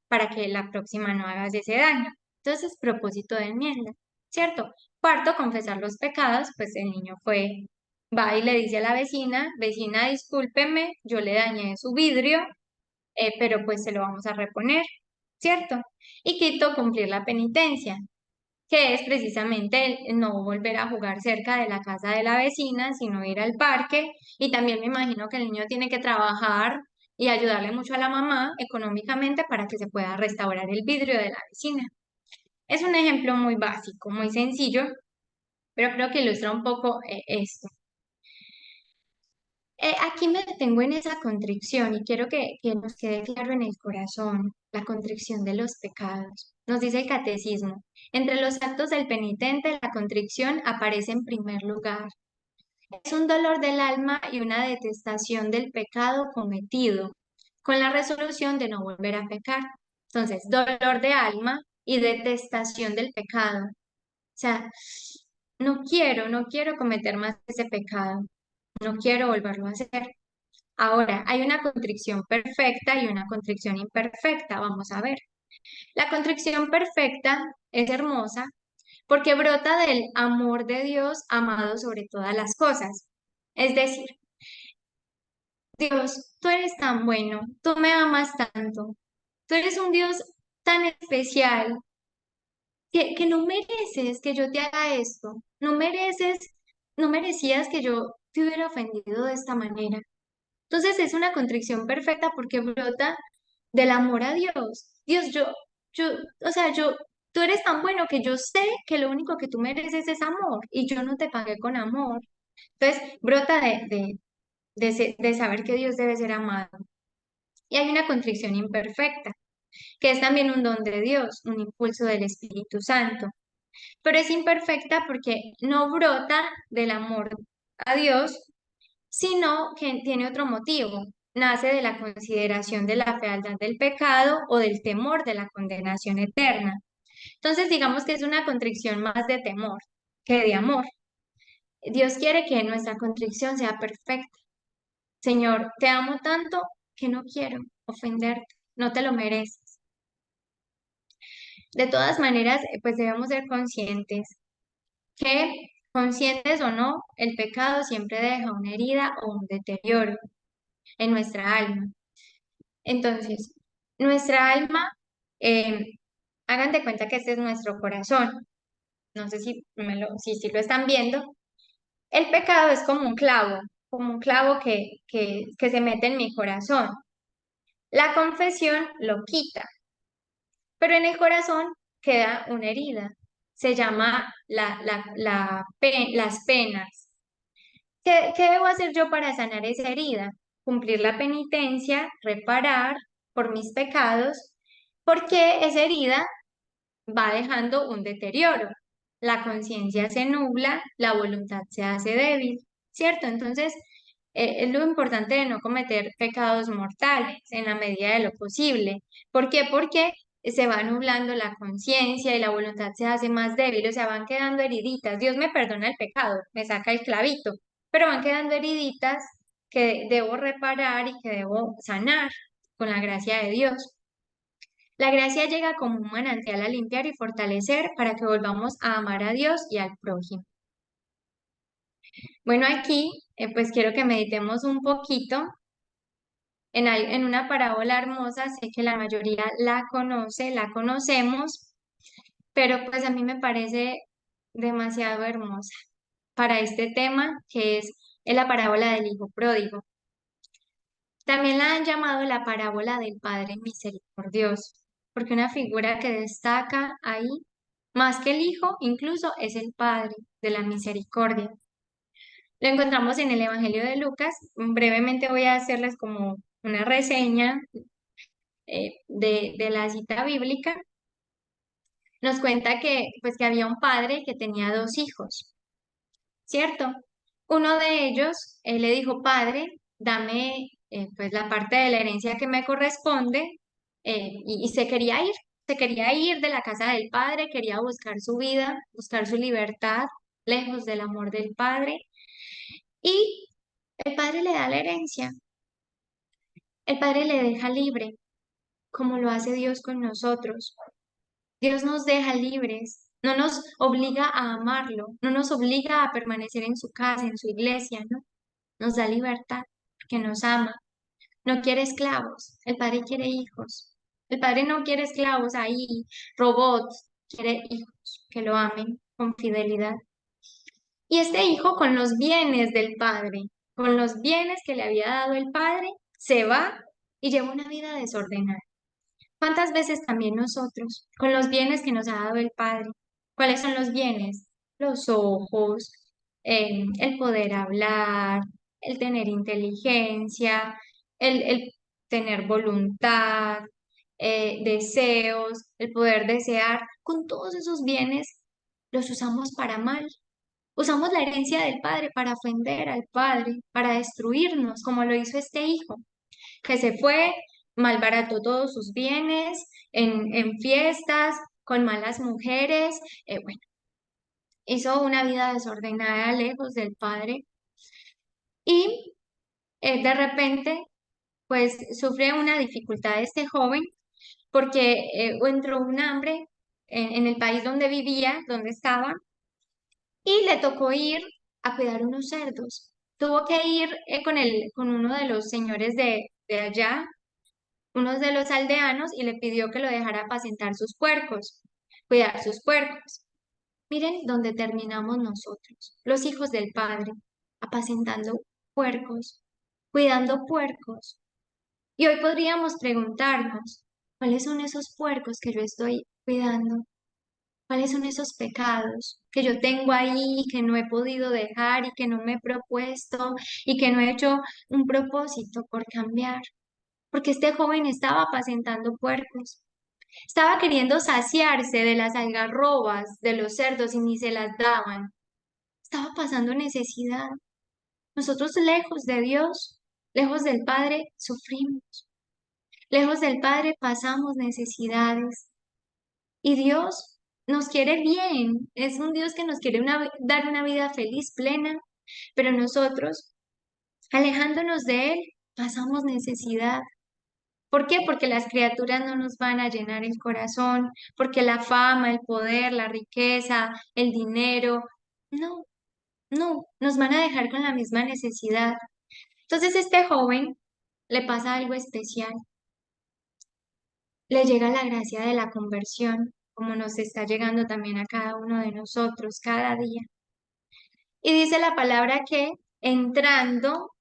para que la próxima no hagas ese daño. Entonces, propósito de enmienda, ¿cierto? Cuarto, confesar los pecados, pues el niño va y le dice a la vecina, vecina, discúlpeme, yo le dañé su vidrio, pero pues se lo vamos a reponer, ¿cierto? Y quinto, cumplir la penitencia, que es precisamente el no volver a jugar cerca de la casa de la vecina, sino ir al parque. Y también me imagino que el niño tiene que trabajar y ayudarle mucho a la mamá económicamente para que se pueda restaurar el vidrio de la vecina. Es un ejemplo muy básico, muy sencillo, pero creo que ilustra un poco esto. Aquí me detengo en esa contrición y quiero que nos quede claro en el corazón la contrición de los pecados. Nos dice el catecismo, entre los actos del penitente, la contrición aparece en primer lugar. Es un dolor del alma y una detestación del pecado cometido, con la resolución de no volver a pecar. Entonces, dolor de alma y detestación del pecado. O sea, no quiero cometer más ese pecado, no quiero volverlo a hacer. Ahora, hay una contrición perfecta y una contrición imperfecta. Vamos a ver. La contrición perfecta es hermosa porque brota del amor de Dios amado sobre todas las cosas. Es decir, Dios, tú eres tan bueno, tú me amas tanto, tú eres un Dios tan especial que no mereces que yo te haga esto, no merecías que yo te hubiera ofendido de esta manera. Entonces es una contrición perfecta porque brota del amor a Dios. Dios, yo, o sea, tú eres tan bueno que yo sé que lo único que tú mereces es amor y yo no te pagué con amor. Entonces brota de saber que Dios debe ser amado. Y hay una contrición imperfecta, que es también un don de Dios, un impulso del Espíritu Santo. Pero es imperfecta porque no brota del amor a Dios, sino que tiene otro motivo. Nace de la consideración de la fealdad del pecado o del temor de la condenación eterna. Entonces, digamos que es una contrición más de temor que de amor. Dios quiere que nuestra contrición sea perfecta. Señor, te amo tanto que no quiero ofenderte, no te lo mereces. De todas maneras, pues debemos ser conscientes que, conscientes o no, el pecado siempre deja una herida o un deterioro en nuestra alma. Entonces, nuestra alma, eh, hagan de cuenta que este es nuestro corazón. no sé si lo están viendo. El pecado es como un clavo que se mete en mi corazón. La confesión lo quita, pero en el corazón queda una herida. Se llama las penas. ¿Qué debo hacer yo para sanar esa herida? Cumplir la penitencia, reparar por mis pecados, porque esa herida va dejando un deterioro. La conciencia se nubla, la voluntad se hace débil, ¿cierto? Entonces, es lo importante de no cometer pecados mortales en la medida de lo posible. ¿Por qué? Porque se va nublando la conciencia y la voluntad se hace más débil, o sea, van quedando heriditas. Dios me perdona el pecado, me saca el clavito, pero van quedando heriditas que debo reparar y que debo sanar con la gracia de Dios. La gracia llega como un manantial a limpiar y fortalecer para que volvamos a amar a Dios y al prójimo. Bueno, aquí pues quiero que meditemos un poquito en una parábola hermosa. Sé que la mayoría la conoce, la conocemos, pero pues a mí me parece demasiado hermosa para este tema que es la parábola del hijo pródigo. También la han llamado la parábola del Padre Misericordioso, porque una figura que destaca ahí, más que el Hijo, incluso es el Padre de la Misericordia. Lo encontramos en el Evangelio de Lucas. Brevemente voy a hacerles como una reseña de la cita bíblica. Nos cuenta que había un padre que tenía dos hijos, ¿cierto? Uno de ellos le dijo, padre, dame pues la parte de la herencia que me corresponde y se quería ir de la casa del padre, quería buscar su vida, buscar su libertad, lejos del amor del padre y el padre le da la herencia, el padre le deja libre, como lo hace Dios con nosotros. Dios nos deja libres, no nos obliga a amarlo, no nos obliga a permanecer en su casa, en su iglesia, ¿no? Nos da libertad, que nos ama. No quiere esclavos, el Padre quiere hijos. El Padre no quiere esclavos ahí, robots, quiere hijos que lo amen con fidelidad. Y este hijo con los bienes del Padre, con los bienes que le había dado el Padre, se va y lleva una vida desordenada. ¿Cuántas veces también nosotros, con los bienes que nos ha dado el Padre? ¿Cuáles son los bienes? Los ojos, el poder hablar, el tener inteligencia, el tener voluntad, deseos, el poder desear. Con todos esos bienes los usamos para mal. Usamos la herencia del Padre para ofender al Padre, para destruirnos, como lo hizo este hijo que se fue, malbarató todos sus bienes en fiestas, con malas mujeres, bueno, hizo una vida desordenada lejos del Padre y de repente, pues sufre una dificultad este joven porque entró un hambre en el país donde vivía, donde estaba, y le tocó ir a cuidar unos cerdos. Tuvo que ir con uno de los señores de allá, unos de los aldeanos, y le pidió que lo dejara apacentar sus puercos, cuidar sus puercos. Miren dónde terminamos nosotros, los hijos del Padre, apacentando puercos, cuidando puercos. Y hoy podríamos preguntarnos, ¿cuáles son esos puercos que yo estoy cuidando? ¿Cuáles son esos pecados que yo tengo ahí y que no he podido dejar y que no me he propuesto y que no he hecho un propósito por cambiar? Porque este joven estaba apacentando puercos, estaba queriendo saciarse de las algarrobas de los cerdos y ni se las daban. Estaba pasando necesidad. Nosotros lejos de Dios, lejos del Padre, sufrimos. Lejos del Padre pasamos necesidades. Y Dios nos quiere bien. Es un Dios que nos quiere dar una vida feliz, plena. Pero nosotros, alejándonos de Él, pasamos necesidad. ¿Por qué? Porque las criaturas no nos van a llenar el corazón, porque la fama, el poder, la riqueza, el dinero, no, no, nos van a dejar con la misma necesidad. Entonces este joven le pasa algo especial, le llega la gracia de la conversión. como nos está llegando también a cada uno de nosotros cada día. Y dice la palabra que entrando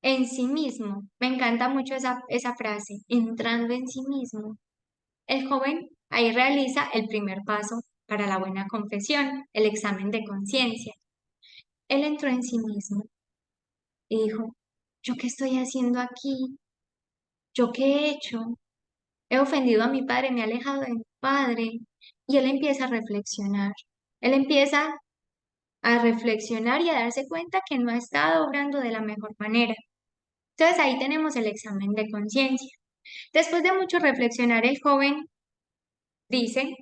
en sí mismo, me encanta mucho esa frase, entrando en sí mismo. El joven ahí realiza el primer paso para la buena confesión, el examen de conciencia. Él entró en sí mismo y dijo, ¿yo qué estoy haciendo aquí? ¿Yo qué he hecho? He ofendido a mi padre, me he alejado de mi padre. Y él empieza a reflexionar. Él empieza a reflexionar y a darse cuenta que no ha estado obrando de la mejor manera. Entonces ahí tenemos el examen de conciencia. Después de mucho reflexionar, el joven dice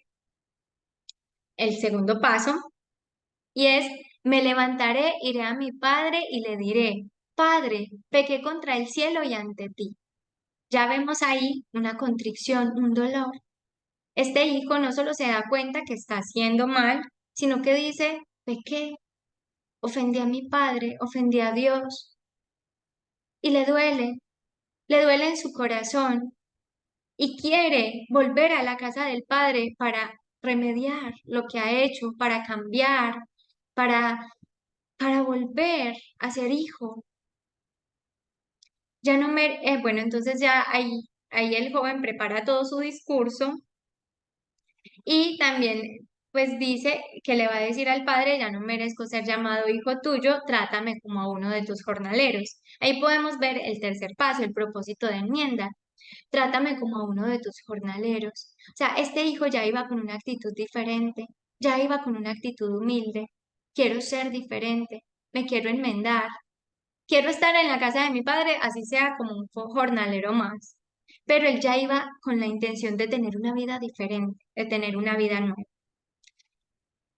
el segundo paso y es, me levantaré, iré a mi padre y le diré, Padre, pequé contra el cielo y ante ti. Ya vemos ahí una contrición, un dolor. Este hijo no solo se da cuenta que está haciendo mal, sino que dice, pequé, ofendí a mi padre, ofendí a Dios, y le duele en su corazón, y quiere volver a la casa del padre para remediar lo que ha hecho, para cambiar, para, para volver a ser hijo. Ya no me, bueno, entonces ya ahí el joven prepara todo su discurso. Y también, pues dice que le va a decir al padre, ya no merezco ser llamado hijo tuyo, trátame como a uno de tus jornaleros. Ahí podemos ver el tercer paso, el propósito de enmienda. Trátame como a uno de tus jornaleros. O sea, este hijo ya iba con una actitud diferente, ya iba con una actitud humilde. Quiero ser diferente, me quiero enmendar, quiero estar en la casa de mi padre, así sea como un jornalero más. Pero él ya iba con la intención de tener una vida diferente, de tener una vida nueva.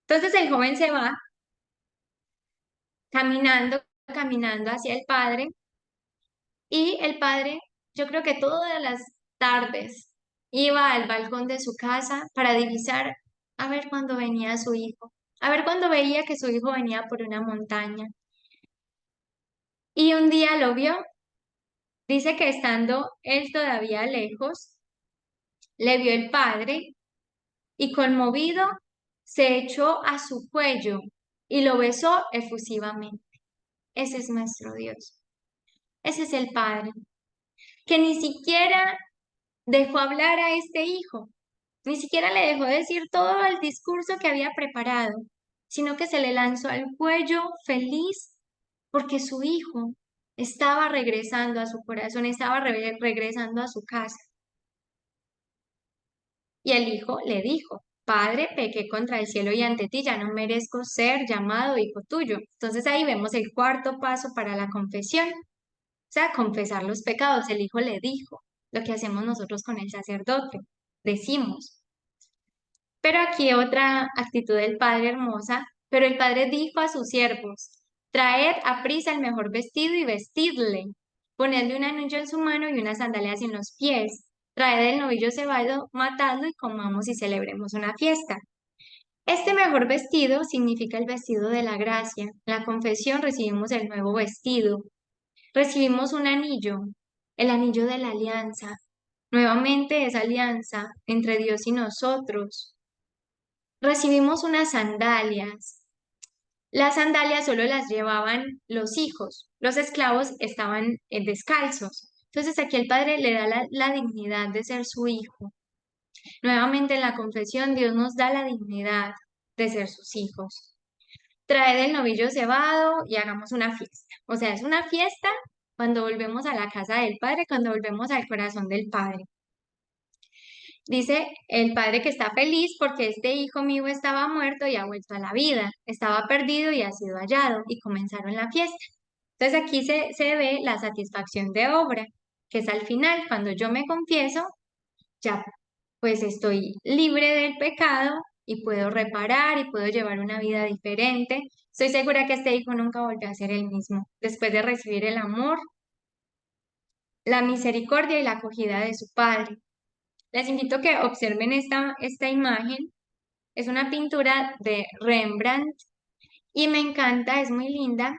Entonces el joven se va caminando, caminando hacia el padre y el padre, yo creo que todas las tardes iba al balcón de su casa para divisar a ver cuándo venía su hijo, a ver cuándo veía que su hijo venía por una montaña. Y un día lo vio, dice que estando él todavía lejos, le vio el padre y conmovido se echó a su cuello y lo besó efusivamente. Ese es nuestro Dios. Ese es el Padre, que ni siquiera dejó hablar a este hijo, ni siquiera le dejó decir todo el discurso que había preparado, sino que se le lanzó al cuello feliz porque su hijo estaba regresando a su corazón, estaba regresando a su casa. Y el hijo le dijo, Padre, pequé contra el cielo y ante ti, ya no merezco ser llamado hijo tuyo. Entonces ahí vemos el cuarto paso para la confesión, o sea, confesar los pecados. El hijo le dijo, lo que hacemos nosotros con el sacerdote, decimos. Pero aquí otra actitud del padre hermosa, pero el padre dijo a sus siervos, traed a prisa el mejor vestido y vestidle, ponedle un anillo en su mano y unas sandalias en los pies, traed el novillo cebado, matadlo y comamos y celebremos una fiesta. Este mejor vestido significa el vestido de la gracia. En la confesión recibimos el nuevo vestido, recibimos un anillo, el anillo de la alianza. Nuevamente esa alianza entre Dios y nosotros. Recibimos unas sandalias. Las sandalias solo las llevaban los hijos, los esclavos estaban descalzos. Entonces aquí el padre le da la dignidad de ser su hijo. Nuevamente en la confesión Dios nos da la dignidad de ser sus hijos. Traed el novillo cebado y hagamos una fiesta. O sea, es una fiesta cuando volvemos a la casa del padre, cuando volvemos al corazón del padre. Dice el padre que está feliz porque este hijo mío estaba muerto y ha vuelto a la vida, estaba perdido y ha sido hallado, y comenzaron la fiesta. Entonces aquí se ve la satisfacción de obra, que es al final, cuando yo me confieso, ya pues estoy libre del pecado y puedo reparar y puedo llevar una vida diferente. Estoy segura que este hijo nunca volvió a ser el mismo, después de recibir el amor, la misericordia y la acogida de su padre. Les invito a que observen esta imagen. Es una pintura de Rembrandt y me encanta, es muy linda,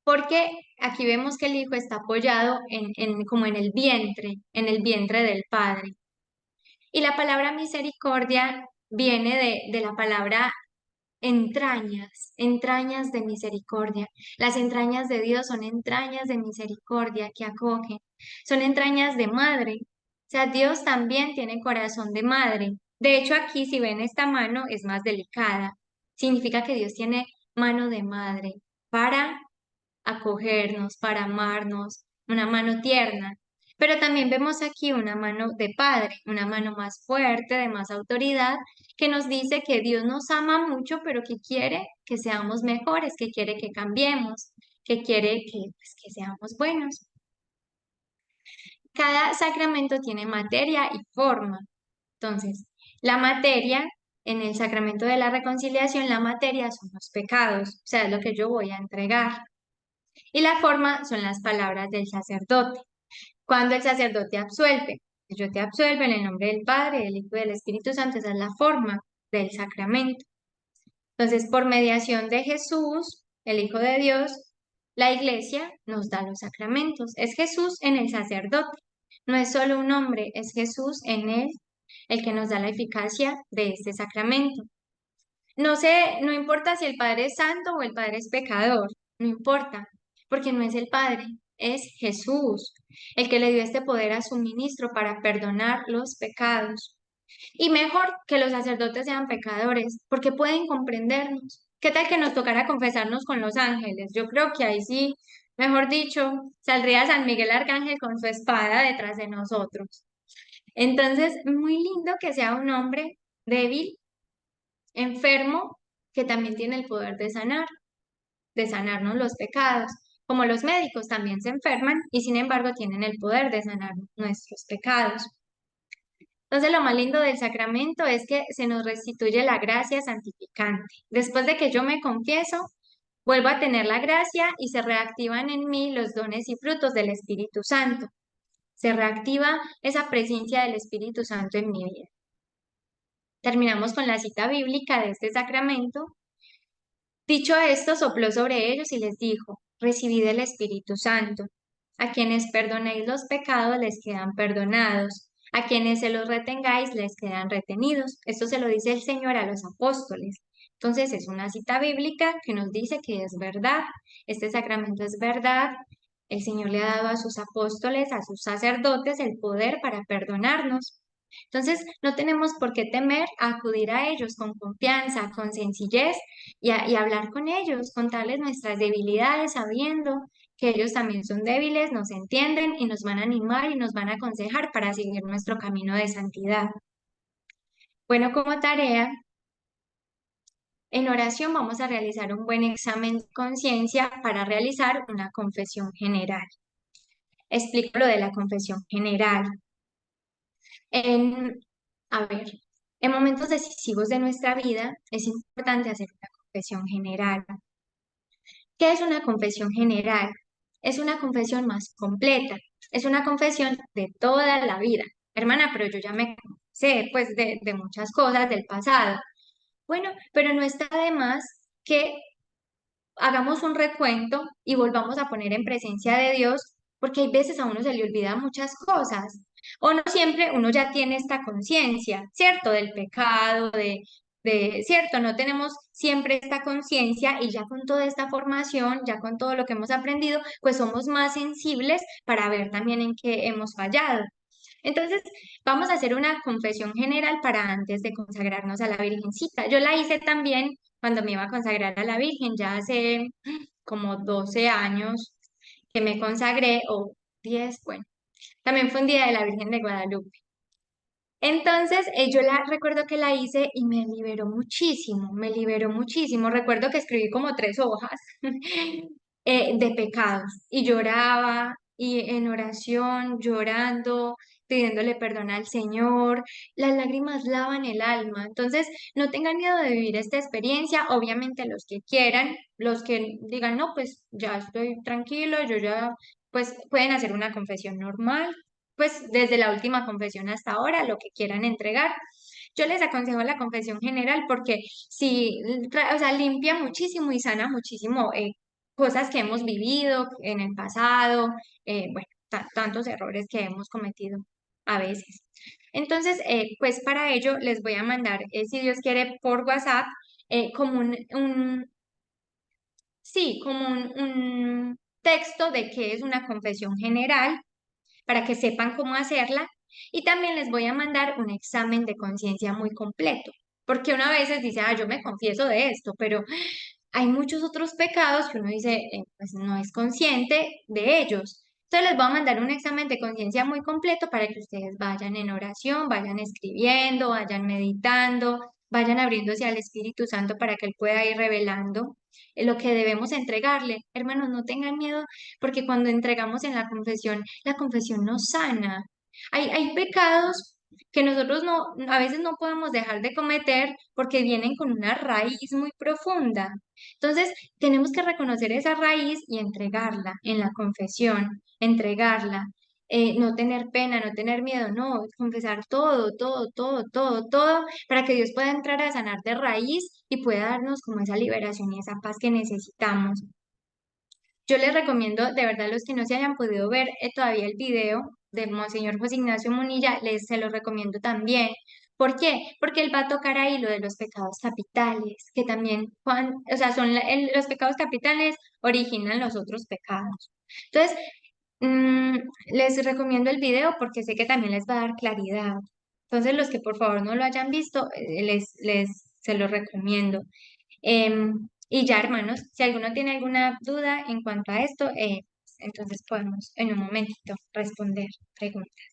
porque aquí vemos que el hijo está apoyado como en el vientre del padre. Y la palabra misericordia viene de la palabra entrañas, entrañas de misericordia. Las entrañas de Dios son entrañas de misericordia que acogen, son entrañas de madre. O sea, Dios también tiene corazón de madre. De hecho, aquí si ven esta mano es más delicada. Significa que Dios tiene mano de madre para acogernos, para amarnos, una mano tierna. Pero también vemos aquí una mano de padre, una mano más fuerte, de más autoridad, que nos dice que Dios nos ama mucho, pero que quiere que seamos mejores, que quiere que cambiemos, que quiere que seamos buenos. Cada sacramento tiene materia y forma. Entonces, la materia, en el sacramento de la reconciliación, la materia son los pecados, o sea, es lo que yo voy a entregar. Y la forma son las palabras del sacerdote. Cuando el sacerdote absuelve, yo te absuelvo en el nombre del Padre, del Hijo y del Espíritu Santo, esa es la forma del sacramento. Entonces, por mediación de Jesús, el Hijo de Dios, la Iglesia nos da los sacramentos. Es Jesús en el sacerdote. No es solo un hombre, es Jesús en él el que nos da la eficacia de este sacramento. No sé, no importa si el Padre es santo o el Padre es pecador, no importa, porque no es el Padre, es Jesús, el que le dio este poder a su ministro para perdonar los pecados. Y mejor que los sacerdotes sean pecadores, porque pueden comprendernos. ¿Qué tal que nos tocara confesarnos con los ángeles? Yo creo que ahí sí, mejor dicho, saldría San Miguel Arcángel con su espada detrás de nosotros. Entonces, muy lindo que sea un hombre débil, enfermo, que también tiene el poder de sanarnos los pecados. Como los médicos también se enferman y sin embargo tienen el poder de sanar nuestros pecados. Entonces, lo más lindo del sacramento es que se nos restituye la gracia santificante. Después de que yo me confieso, vuelvo a tener la gracia y se reactivan en mí los dones y frutos del Espíritu Santo. Se reactiva esa presencia del Espíritu Santo en mi vida. Terminamos con la cita bíblica de este sacramento. Dicho esto, sopló sobre ellos y les dijo, recibid el Espíritu Santo. A quienes perdonéis los pecados les quedan perdonados. A quienes se los retengáis les quedan retenidos. Esto se lo dice el Señor a los apóstoles. Entonces es una cita bíblica que nos dice que es verdad. Este sacramento es verdad. El Señor le ha dado a sus apóstoles, a sus sacerdotes, el poder para perdonarnos. Entonces, no tenemos por qué temer a acudir a ellos con confianza, con sencillez y hablar con ellos, contarles nuestras debilidades, sabiendo que ellos también son débiles, nos entienden y nos van a animar y nos van a aconsejar para seguir nuestro camino de santidad. Bueno, como tarea, en oración vamos a realizar un buen examen de conciencia para realizar una confesión general. Explico lo de la confesión general. En, a ver, en momentos decisivos de nuestra vida es importante hacer una confesión general. ¿Qué es una confesión general? Es una confesión más completa, es una confesión de toda la vida. Hermana, pero yo ya me sé pues de muchas cosas del pasado. Bueno, pero no está de más que hagamos un recuento y volvamos a poner en presencia de Dios, porque hay veces a uno se le olvida muchas cosas, o no siempre uno ya tiene esta conciencia, ¿cierto? Del pecado, ¿cierto? No tenemos siempre esta conciencia y ya con toda esta formación, ya con todo lo que hemos aprendido, pues somos más sensibles para ver también en qué hemos fallado. Entonces, vamos a hacer una confesión general para antes de consagrarnos a la Virgencita. Yo la hice también cuando me iba a consagrar a la Virgen, ya hace como 12 años que me consagré, o 10, bueno, también fue un día de la Virgen de Guadalupe. Entonces, yo la recuerdo que la hice y me liberó muchísimo, me liberó muchísimo. Recuerdo que escribí como 3 hojas de pecados y lloraba y en oración, llorando, pidiéndole perdón al Señor. Las lágrimas lavan el alma. Entonces, no tengan miedo de vivir esta experiencia. Obviamente, los que quieran, los que digan, no, pues ya estoy tranquilo, yo ya, pues pueden hacer una confesión normal pues desde la última confesión hasta ahora, lo que quieran entregar. Yo les aconsejo la confesión general porque sí, o sea, limpia muchísimo y sana muchísimo cosas que hemos vivido en el pasado, bueno, tantos errores que hemos cometido a veces. Entonces, pues para ello les voy a mandar, si Dios quiere, por WhatsApp, como sí, como un texto de qué es una confesión general para que sepan cómo hacerla. Y también les voy a mandar un examen de conciencia muy completo, porque uno a veces dice, ah, yo me confieso de esto, pero hay muchos otros pecados que uno dice, pues no es consciente de ellos. Entonces les voy a mandar un examen de conciencia muy completo para que ustedes vayan en oración, vayan escribiendo, vayan meditando, vayan abriéndose al Espíritu Santo para que Él pueda ir revelando lo que debemos entregarle. Hermanos, no tengan miedo, porque cuando entregamos en la confesión nos sana. Hay pecados que nosotros no, a veces no podemos dejar de cometer porque vienen con una raíz muy profunda. Entonces, tenemos que reconocer esa raíz y entregarla en la confesión, entregarla. No tener pena, no tener miedo, no, confesar todo, todo, todo, todo, todo, para que Dios pueda entrar a sanar de raíz y pueda darnos como esa liberación y esa paz que necesitamos. Yo les recomiendo, de verdad, los que no se hayan podido ver todavía el video de Monseñor José Ignacio Munilla, se los recomiendo también. ¿Por qué? Porque él va a tocar ahí lo de los pecados capitales, que también, o sea, los pecados capitales originan los otros pecados. Entonces, mm, les recomiendo el video porque sé que también les va a dar claridad. Entonces, los que por favor no lo hayan visto, se los recomiendo. Y ya, hermanos, si alguno tiene alguna duda en cuanto a esto, entonces podemos en un momentito responder preguntas.